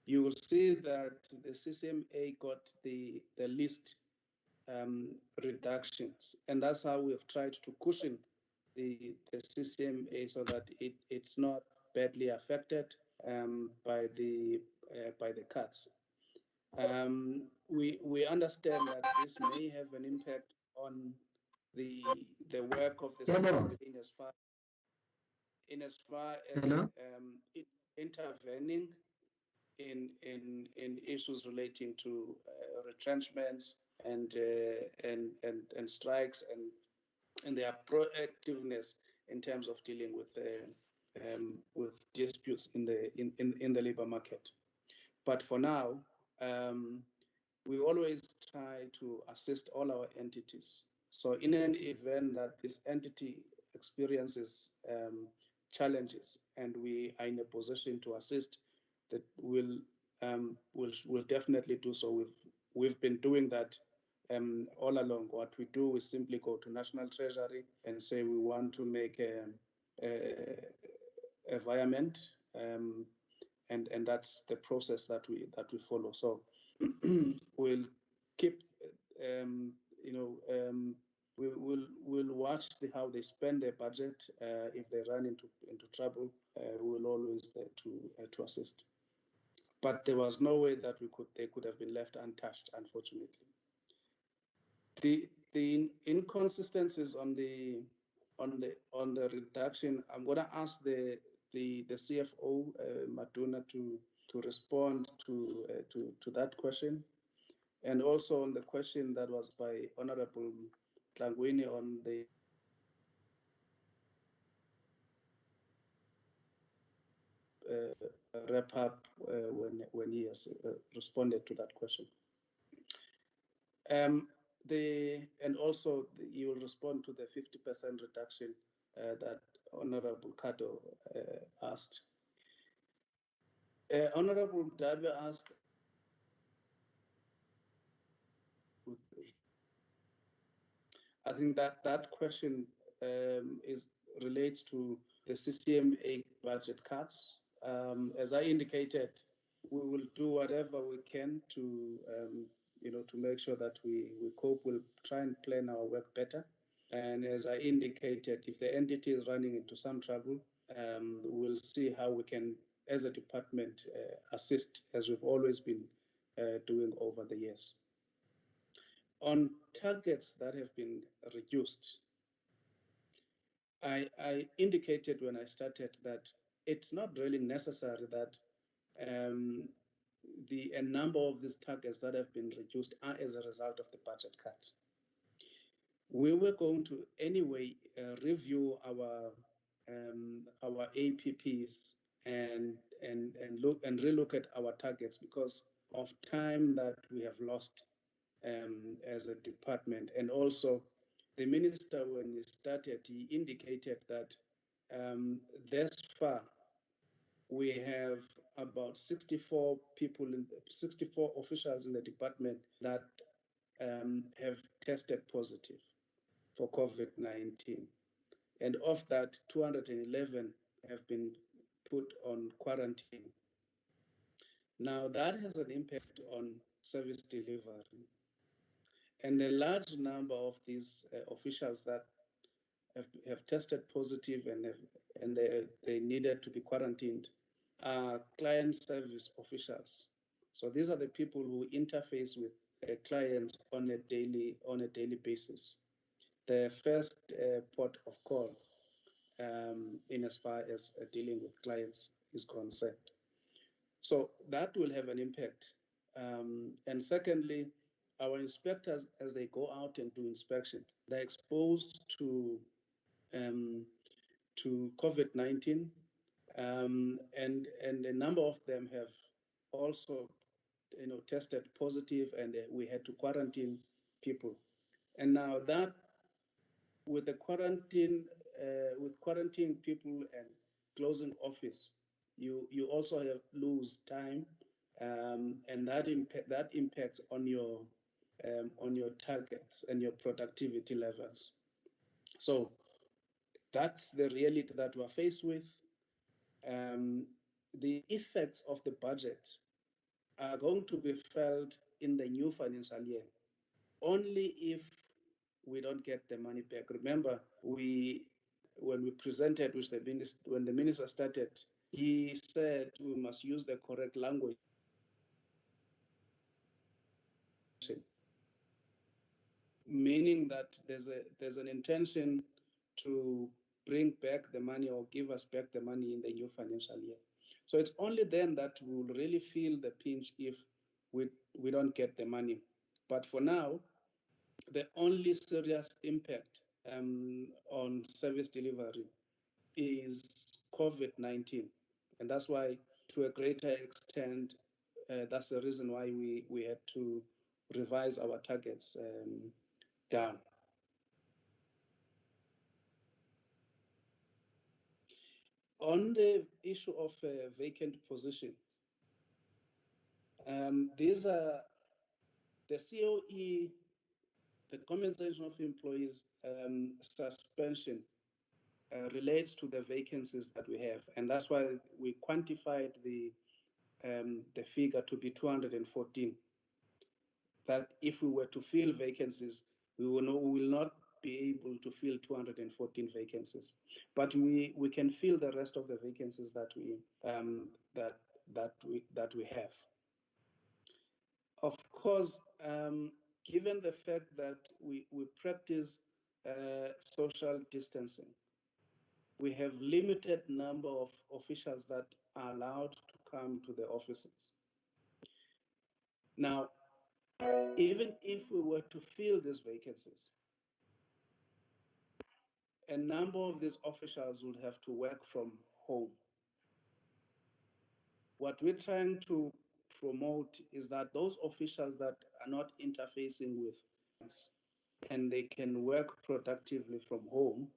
you will see that the CCMA got the least reductions, and that's how we have tried to cushion the CCMA so that it's not badly affected by the cuts. We understand that this may have an impact on the work of the CCMA in as far as intervening in issues relating to retrenchments and strikes and their proactiveness in terms of dealing with disputes in the labor market. But for now, we always try to assist all our entities. So in an event that this entity experiences challenges and we are in a position to assist, that we'll definitely do so. We've been doing that all along. What we do is simply go to National Treasury and say we want to make a environment, and that's the process that we follow. So we'll keep, we'll watch how they spend their budget. If they run into trouble, we'll always there to assist. But there was no way that they could have been left untouched, unfortunately. The inconsistencies on the reduction, I'm going to ask the CFO Maduna to respond to that question, and also on the question that was by Honorable Tlangwini on the wrap up when he has responded to that question. And also you will respond to the 50% reduction that Honorable Kato asked. Honorable Dabe asked, I think that question relates to the CCMA budget cuts. As I indicated, we will do whatever we can to make sure that we cope. We'll try and plan our work better. And as I indicated, if the entity is running into some trouble, we'll see how we can, as a department, assist, as we've always been doing over the years. On targets that have been reduced, I indicated when I started that it's not really necessary that a number of these targets that have been reduced are as a result of the budget cuts. We were going to anyway review our APPs and relook at our targets because of time that we have lost as a department. And also the minister, when he started, he indicated that thus far we have about 64 officials in the department that have tested positive for COVID-19. And of that, 211 have been put on quarantine. Now that has an impact on service delivery. And a large number of these officials that have tested positive and they needed to be quarantined are client service officials. So these are the people who interface with clients on a daily basis. The first port of call in as far as dealing with clients is concerned. So that will have an impact. And secondly, our inspectors, as they go out and do inspections, they're exposed to COVID-19, and a number of them have also, tested positive, and we had to quarantine people. And now that with the quarantine people and closing office, you also lose time, and that impacts on your targets and your productivity levels. So that's the reality that we're faced with. The effects of the budget are going to be felt in the new financial year, only if we don't get the money back. Remember, when we presented with the minister, when the minister started, he said we must use the correct language. meaning that there's an intention to bring back the money or give us back the money in the new financial year. So it's only then that we will really feel the pinch if we don't get the money. But for now, the only serious impact on service delivery is COVID-19. And that's why, to a greater extent, that's the reason why we had to revise our targets down. On the issue of vacant positions, these are the COE, the compensation of employees suspension relates to the vacancies that we have, and that's why we quantified the figure to be 214. That if we were to fill vacancies, we will not be able to fill 214 vacancies, but we can fill the rest of the vacancies that we have. Of course, given the fact that we practice social distancing, we have limited number of officials that are allowed to come to the offices. Now, even if we were to fill these vacancies, a number of these officials would have to work from home. What we're trying to promote is that those officials that are not interfacing with us and they can work productively from home,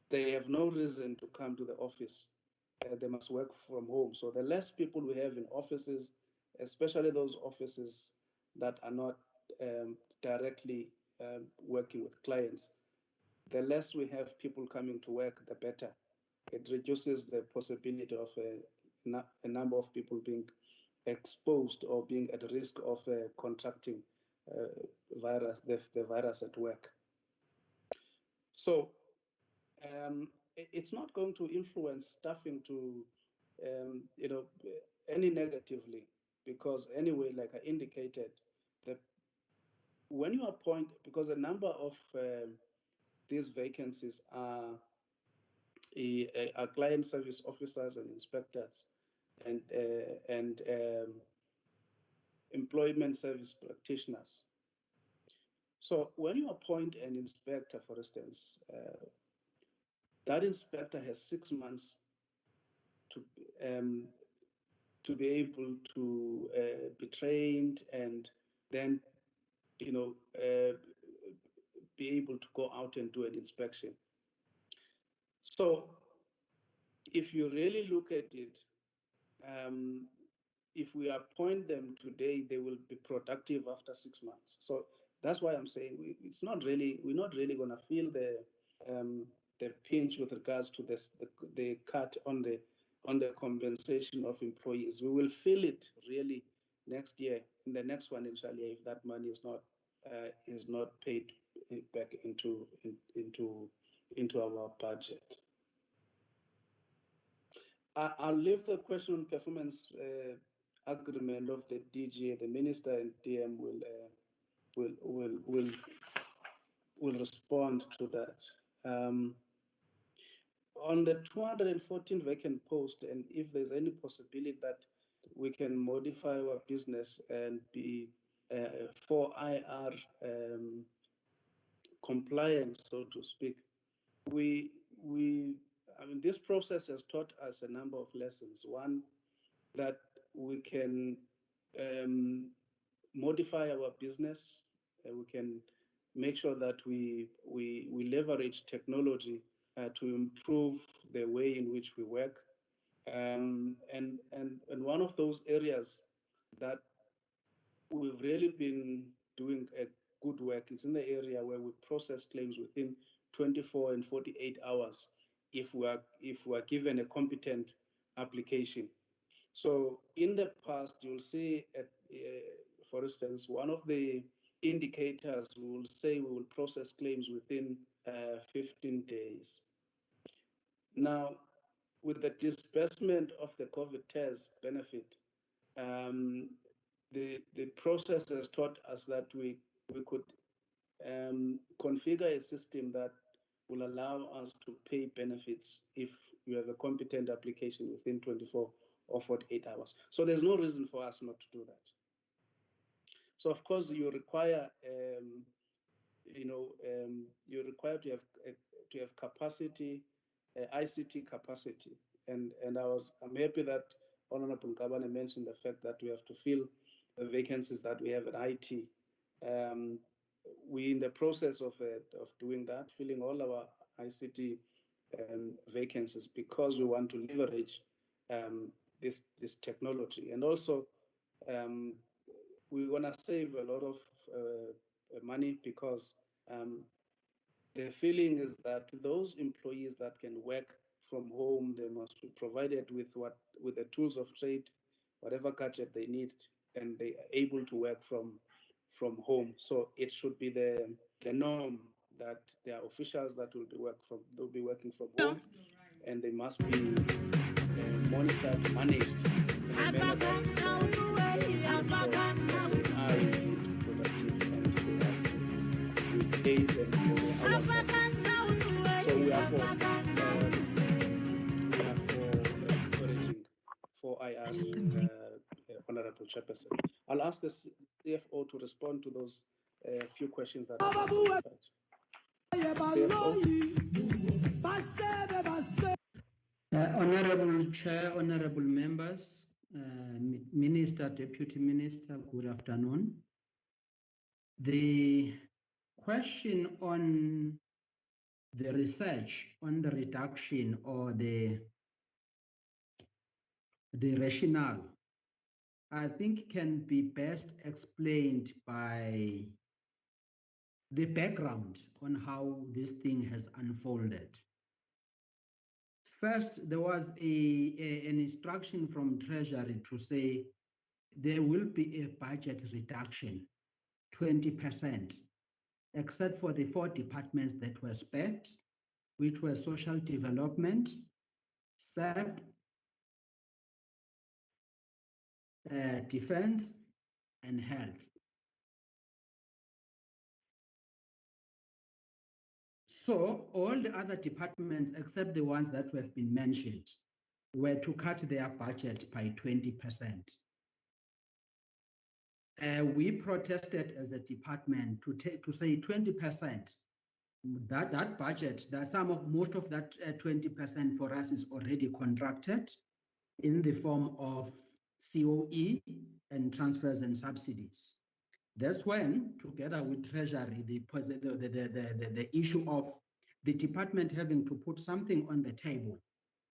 they have no reason to come to the office. They must work from home. So the less people we have in offices, especially those offices that are not directly working with clients, the less we have people coming to work, the better. It reduces the possibility of a number of people being exposed or being at risk of contracting the virus at work. So it's not going to influence staffing to any negatively, because anyway, like I indicated, that when you appoint, because a number of these vacancies are client service officers and inspectors and employment service practitioners. So when you appoint an inspector, for instance, that inspector has 6 months to be able to be trained and then be able to go out and do an inspection. So if you really look at it, if we appoint them today, they will be productive after 6 months. So that's why I'm saying we're not really going to feel the pinch with regards to the cut on the compensation of employees. We will feel it really next year, in the next financial year, if that money is not paid back into our budget. I'll leave the question on performance agreement of the DG. The minister and DM will respond to that. On the 214 vacant posts, and if there's any possibility that we can modify our business and be for IR compliance, so to speak, this process has taught us a number of lessons. One, that we can modify our business, we can make sure that we leverage technology to improve the way in which we work. And one of those areas that we've really been doing a good work is in the area where we process claims within 24 and 48 hours if we are given a competent application. So in the past, you'll see, for instance, one of the indicators will say we will process claims within 15 days. Now, with the disbursement of the COVID TERS benefit, the process has taught us that we could configure a system that will allow us to pay benefits if you have a competent application within 24 or 48 hours. So there's no reason for us not to do that. So of course you require, you require to have capacity, ICT capacity, and I'm happy that Honorable Kabane mentioned the fact that we have to fill the vacancies that we have at IT. We're in the process of doing that, filling all our ICT vacancies, because we want to leverage this technology, and also we want to save a lot of money, because the feeling is that those employees that can work from home, they must be provided with the tools of trade, whatever gadget they need, and they are able to work from home. So it should be the norm that there are officials that will be working from home, and they must be monitored, managed in a manner that days and hours. So we are for encouraging for IR, Honorable Chairperson. I'll ask the CFO to respond to those few questions that I Honorable Chair, honorable members, Minister, Deputy Minister, good afternoon. The question on the research on the reduction or the rationale, I think can be best explained by the background on how this thing has unfolded. First, there was an instruction from Treasury to say there will be a budget reduction, 20%, except for the 4 departments that were spared, which were social development, SAP, defense, and health. So all the other departments, except the ones that have been mentioned, were to cut their budget by 20%. We protested as a department to say 20%. That budget, most of that 20% for us is already contracted in the form of COE and transfers and subsidies. That's when, together with Treasury, the issue of the department having to put something on the table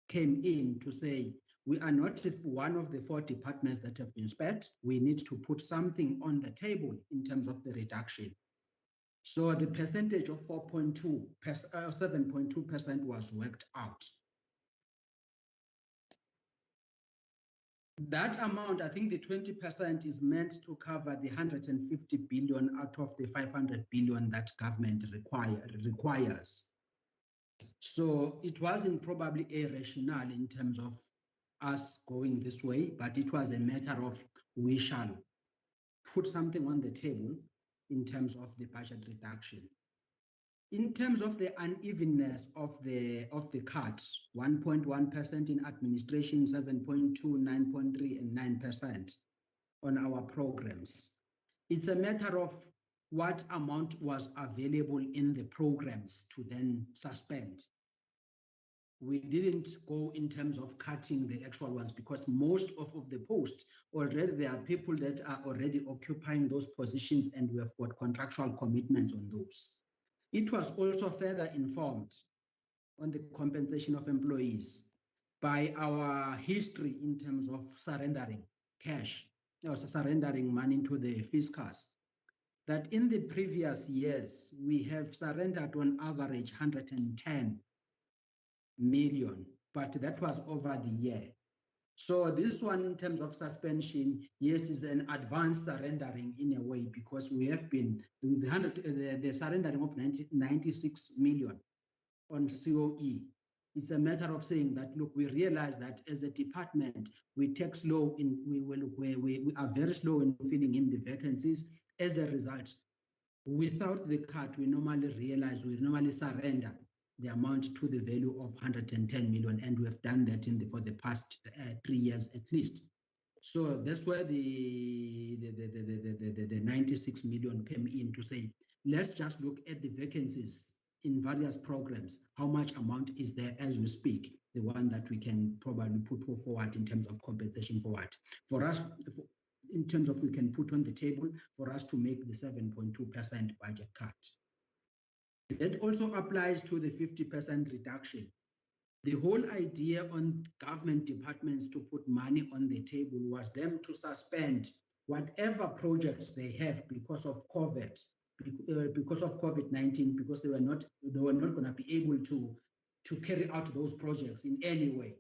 came in to say, we are not one of the 4 departments that have been spared. We need to put something on the table in terms of the reduction. So the percentage of 7.2% was worked out. That amount, I think the 20% is meant to cover the 150 billion out of the 500 billion that government requires. So it wasn't probably a rationale in terms of us going this way, but it was a matter of we shall put something on the table in terms of the budget reduction. In terms of the unevenness of the cut, 1.1% in administration, 7.2, 9.3, and 9% on our programs. It's a matter of what amount was available in the programs to then suspend. We didn't go in terms of cutting the actual ones, because most of the posts already, there are people that are already occupying those positions, and we have got contractual commitments on those. It was also further informed on the compensation of employees by our history in terms of surrendering cash, or surrendering money to the fiscals, that in the previous years, we have surrendered on average 110 million, but that was over the year. So this one, in terms of suspension, yes, is an advanced surrendering in a way, because we have been the surrendering of 96 million on COE. It's a matter of saying that, look, we realize that as a department, we take slow in, we are very slow in filling in the vacancies. As a result, Without the cut, we normally surrender the amount to the value of 110 million, and we have done that for the past 3 years at least. So that's where the 96 million came in to say, let's just look at the vacancies in various programs. How much amount is there as we speak? The one that we can probably put forward in terms of compensation forward. For us, in terms of we can put on the table for us to make the 7.2% budget cut. That also applies to the 50% reduction. The whole idea on government departments to put money on the table was them to suspend whatever projects they have because of COVID-19, because they were not going to be able to carry out those projects in any way.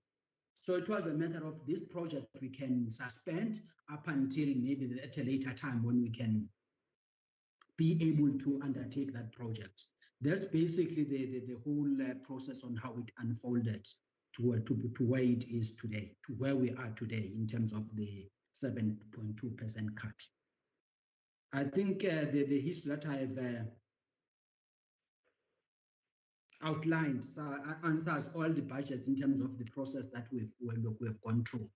So it was a matter of this project we can suspend up until maybe at a later time when we can be able to undertake that project. That's basically the whole process on how it unfolded to where it is today, to where we are today in terms of the 7.2% cut. I think the history that I've outlined answers all the budgets in terms of the process that we've gone through.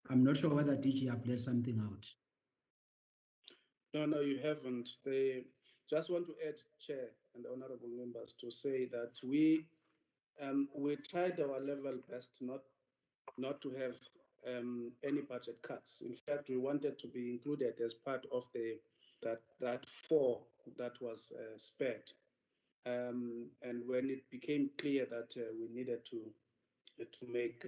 I'm not sure whether DG have left something out. No, you haven't. They just want to add, Chair and honourable members, to say that we tried our level best not to have any budget cuts. In fact, we wanted to be included as part of that 4 that was spared. And when it became clear that we needed to make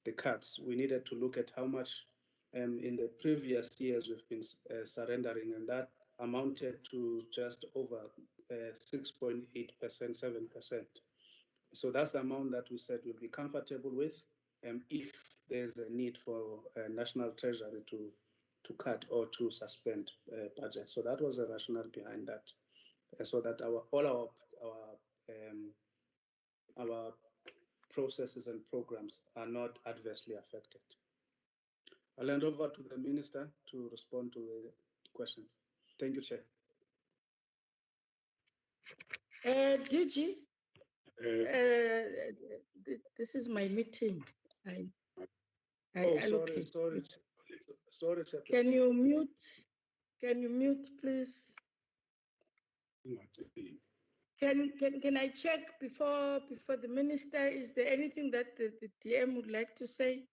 the cuts, we needed to look at how much in the previous years we've been surrendering, and that amounted to just over 6.8%, 7%. So that's the amount that we said we'll be comfortable with if there's a need for National Treasury to cut or to suspend budget. So that was the rationale behind that, so that all our processes and programs are not adversely affected. I'll hand over to the Minister to respond to the questions. Thank you, Chair. DG, this is my meeting. I allocate. Sorry, Chair. Can you mute, please? Can I check before the Minister? Is there anything that the DM would like to say?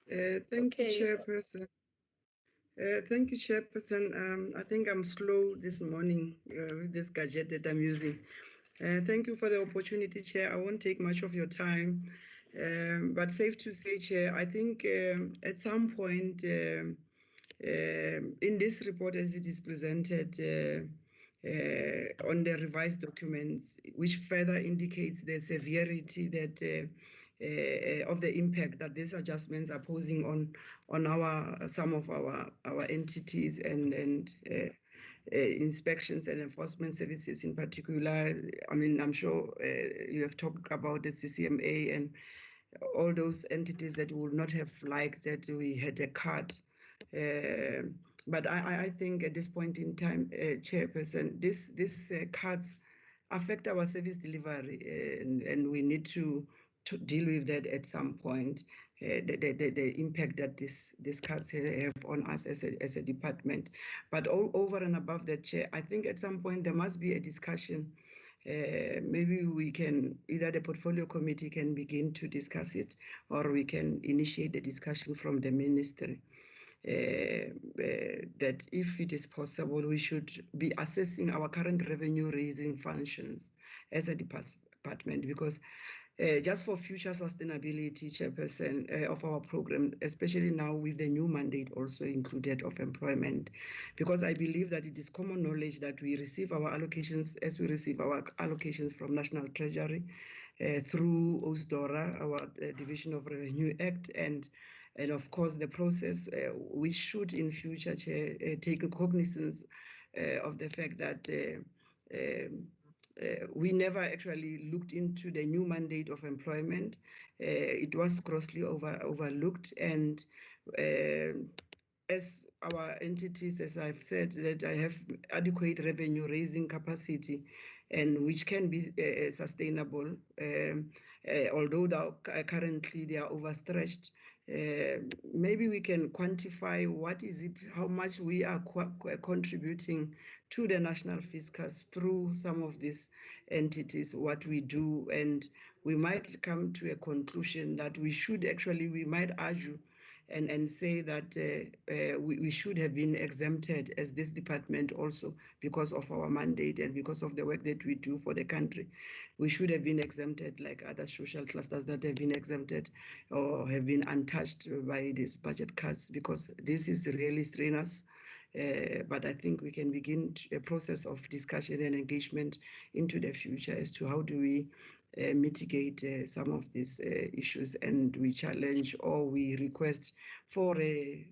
Thank you, Chairperson. Thank you, Chairperson. I think I'm slow this morning with this gadget that I'm using. Thank you for the opportunity, Chair. I won't take much of your time, but safe to say, Chair, I think at some point in this report as it is presented on the revised documents, which further indicates the severity that of the impact that these adjustments are posing on some of our entities and inspections and enforcement services in particular. I mean, I'm sure you have talked about the CCMA and all those entities that would not have liked that we had a cut. But I think at this point in time, Chairperson, this cuts affect our service delivery, and we need to deal with that at some point. The impact that these cuts have on us as a department. But over and above that, Chair, I think at some point there must be a discussion. Maybe we can, either the portfolio committee can begin to discuss it, or we can initiate the discussion from the ministry. That if it is possible, we should be assessing our current revenue raising functions as a department, because just for future sustainability, Chairperson, of our program, especially now with the new mandate also included of employment, because I believe that it is common knowledge that we receive our allocations as we receive our allocations from National Treasury through OSDORA, our Division of Revenue Act, and of course the process we should in future, Chair, take cognizance of the fact that we never actually looked into the new mandate of employment. It was grossly overlooked, and as our entities, as I've said, that I have adequate revenue raising capacity, and which can be sustainable, although currently they are overstretched. Maybe we can quantify what is it, how much we are contributing to the national fiscus through some of these entities, what we do, and we might come to a conclusion that we might argue and say that we should have been exempted as this department also because of our mandate and because of the work that we do for the country. We should have been exempted like other social clusters that have been exempted or have been untouched by these budget cuts, because this is really strenuous. But I think we can begin a process of discussion and engagement into the future as to how do we mitigate some of these issues, and we challenge or we request for a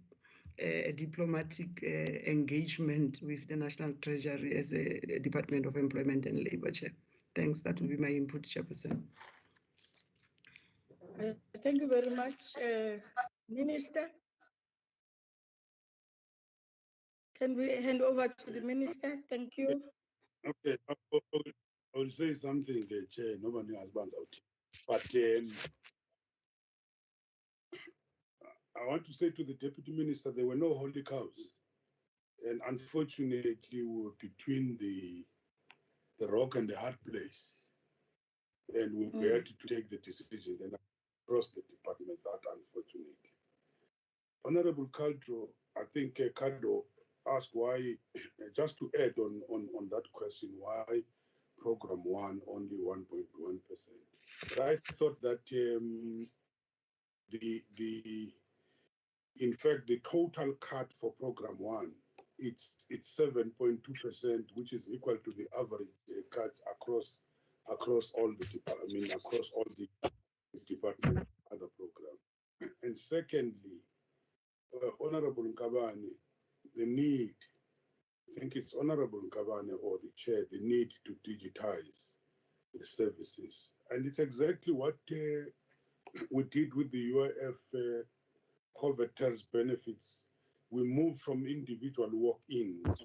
diplomatic engagement with the National Treasury as a Department of Employment and Labour Chair. Thanks. That will be my input, Chairperson. Thank you very much, Minister. Can we hand over to the Minister? Thank you. Okay, I will say something, Chair. Nobody has banned out. But I want to say to the Deputy Minister, there were no holy cows. And unfortunately, we were between the rock and the hard place. And we had to take the decision and across the department, that unfortunately. Honorable Caldro, I think Caldro asked why, just to add on that question, why Program 1 only 1.1%. But I thought that in fact, the total cut for Program 1, it's 7.2%, which is equal to the average cut across all the departments, across all the departments, other programs. And secondly, Honorable Nkabane, the need, I think it's Honorable Nkabane or the chair, the need to digitize the services. And it's exactly what we did with the UIF covetous benefits. We moved from individual walk-ins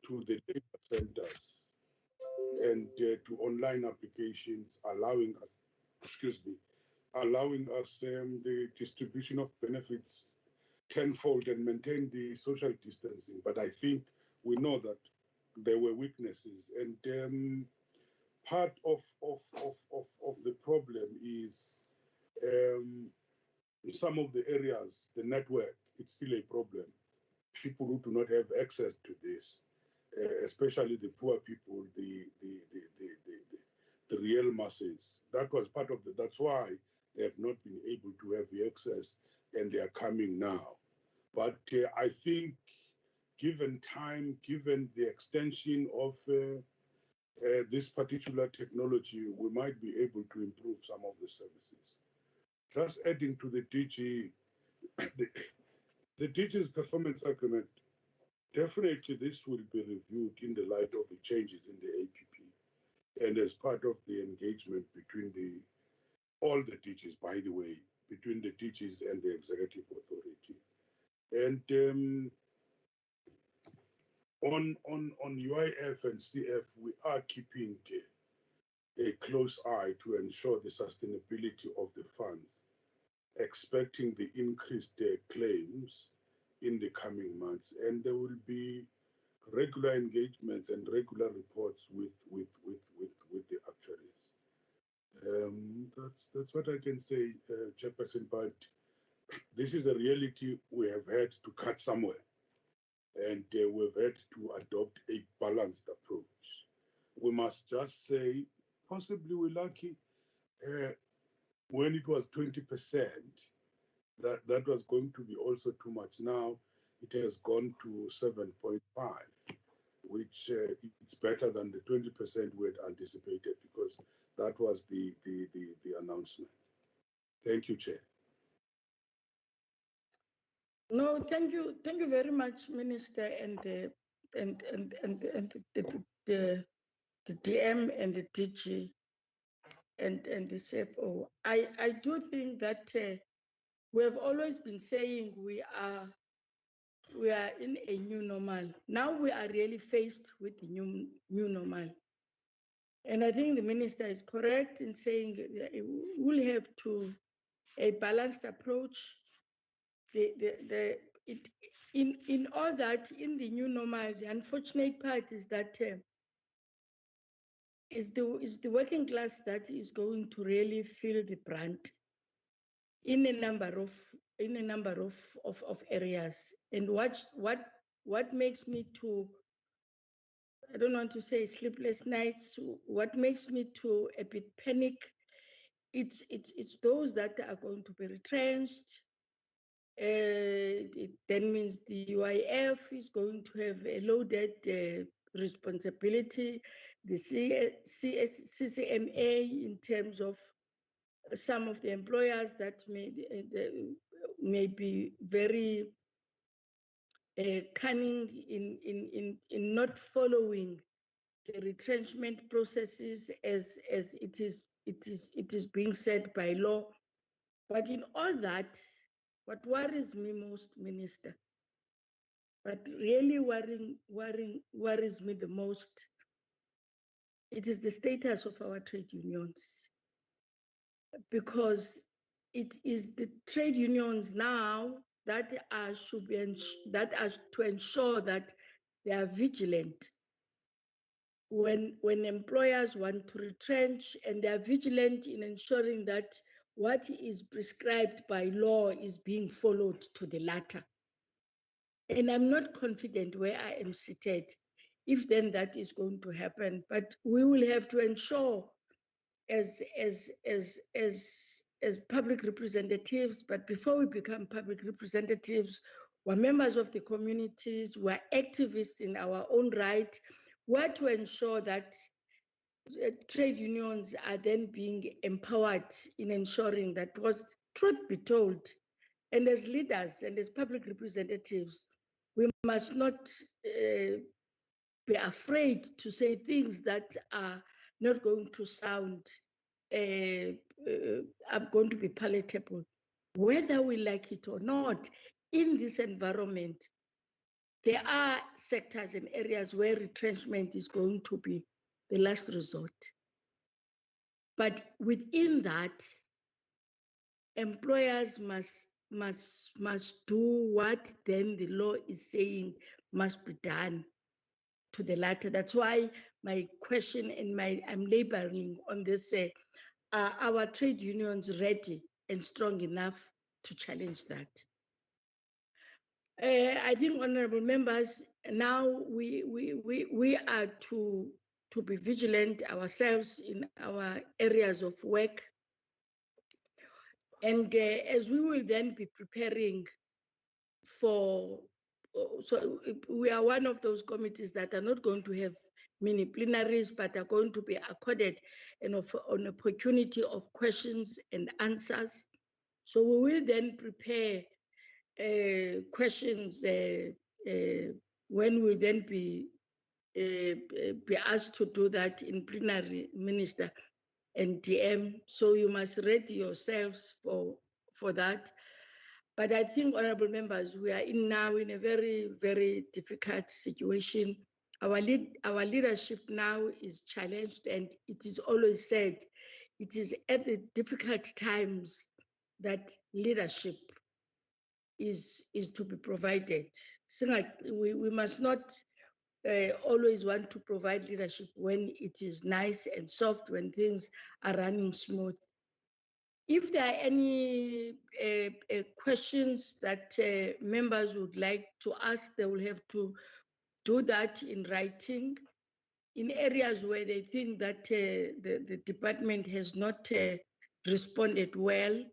to the labor centers and to online applications, allowing us the distribution of benefits tenfold and maintain the social distancing. But I think we know that there were weaknesses, and part of the problem is in some of the areas, the network, it's still a problem. People who do not have access to this, especially the poor people, the real masses. That was part of that's why they have not been able to have the access, and they are coming now. But I think given time, given the extension of this particular technology, we might be able to improve some of the services. Just adding to the DG, the DG's performance agreement, definitely this will be reviewed in the light of the changes in the APP and as part of the engagement between all the DGs, by the way, between the DGs and the executive authority. And on UIF and CF, we are keeping a close eye to ensure the sustainability of the funds, expecting the increased claims in the coming months. And there will be regular engagements and regular reports with the actuaries. That's what I can say, Chairperson, but this is a reality. We have had to cut somewhere, and we've had to adopt a balanced approach. We must just say, possibly we're lucky. When it was 20%, that was going to be also too much. Now it has gone to 7.5, which it's better than the 20% we had anticipated, because that was the announcement. Thank you, Chair. No, thank you very much, Minister, and the the DM and the DG and the CFO. I do think that we have always been saying we are in a new normal. Now we are really faced with the new normal. And I think the minister is correct in saying we'll have to a balanced approach. In all that, in the new normal, the unfortunate part is that is the working class that is going to really feel the brunt in a number of areas. And what makes me to, I don't want to say sleepless nights, what makes me to a bit panic, it's those that are going to be retrenched. It then means the UIF is going to have a loaded responsibility, the CCMA in terms of some of the employers that may be very cunning in not following the retrenchment processes as it is being set by law. But in all that, what worries me most, Minister, what really worries me the most, it is the status of our trade unions. Because it is the trade unions now that are to ensure that they are vigilant when employers want to retrench, and they are vigilant in ensuring that what is prescribed by law is being followed to the latter. And I'm not confident where I am seated if then that is going to happen, but we will have to ensure as public representatives, but before we become public representatives, we're members of the communities, we're activists in our own right, we're to ensure that trade unions are then being empowered in ensuring that, because truth be told, and as leaders and as public representatives, we must not be afraid to say things that are not going to sound, are going to be palatable. Whether we like it or not, in this environment, there are sectors and areas where retrenchment is going to be the last resort. But within that, employers must do what then the law is saying must be done to the latter. That's why my question and I'm laboring on this, are our trade unions ready and strong enough to challenge that? I think, honorable members, now we are to be vigilant ourselves in our areas of work. And as we will then be preparing for, so we are one of those committees that are not going to have mini plenaries, but are going to be accorded an opportunity of questions and answers. So we will then prepare questions when we'll then be asked to do that in plenary, Minister and DM. So you must ready yourselves for that. But I think, honorable members, we are now in a very, very difficult situation. Our leadership now is challenged, and it is always said it is at the difficult times that leadership is to be provided. So like we must not always want to provide leadership when it is nice and soft, when things are running smooth. If there are any questions that members would like to ask, they will have to do that in writing. In areas where they think that the department has not responded well,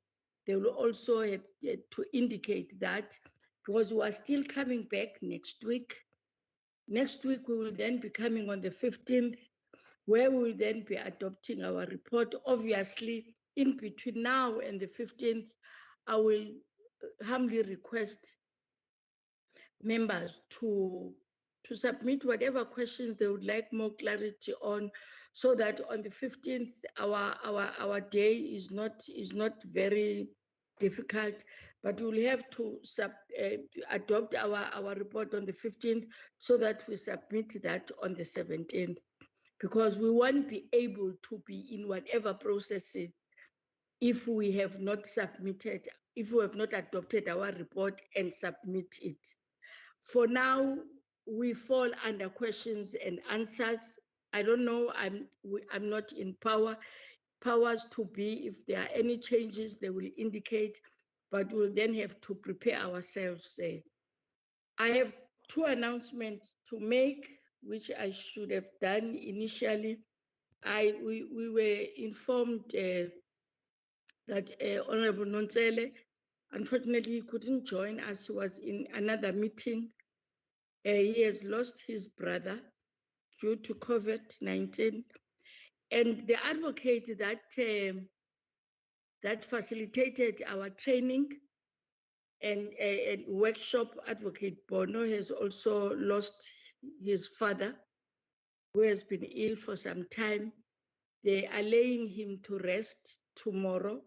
they will also have to indicate that, because we are still coming back next week. Next week, we will then be coming on the 15th, where we will then be adopting our report. Obviously, in between now and the 15th, I will humbly request members to submit whatever questions they would like more clarity on, so that on the 15th our day is not very difficult, but we'll have to adopt our report on the 15th so that we submit that on the 17th, because we won't be able to be in whatever process if we have not adopted our report and submit it. For now, we fall under questions and answers. I don't know, I'm not in powers to be. If there are any changes, they will indicate, but we'll then have to prepare ourselves. I have two announcements to make, which I should have done initially. We were informed that Honorable Nontsele, unfortunately, he couldn't join us. He was in another meeting. He has lost his brother due to COVID-19. And the advocate that facilitated our training and workshop, Advocate Bono, has also lost his father, who has been ill for some time. They are laying him to rest tomorrow.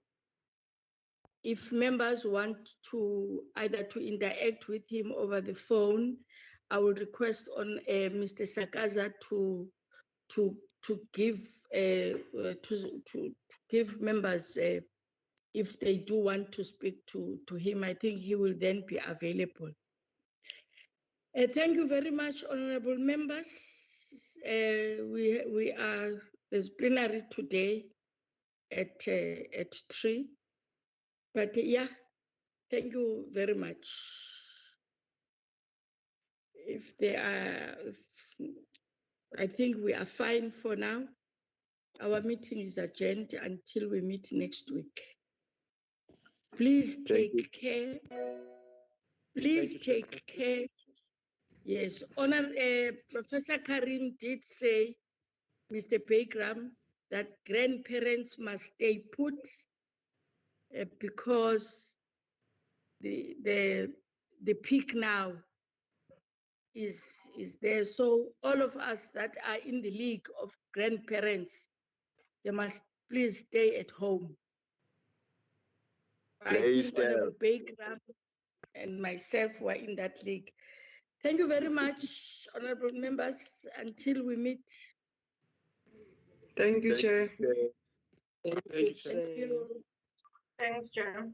If members want to either to interact with him over the phone, I will request on Mr. Sakaza to give members if they do want to speak to him. I think he will then be available. Thank you very much, honorable members. We are there's plenary today at 3. But yeah, thank you very much. I think we are fine for now. Our meeting is adjourned until we meet next week. Please take care. Please take care. Yes, Professor Karim did say, Mr. Pegram, that grandparents must stay put because the peak now is there. So all of us that are in the league of grandparents, they must please stay at home. I think Honorable Pegram and myself were in that league. Thank you very much, honorable members. Until we meet. Thank you, Chair. Thank you. Thanks, Chair.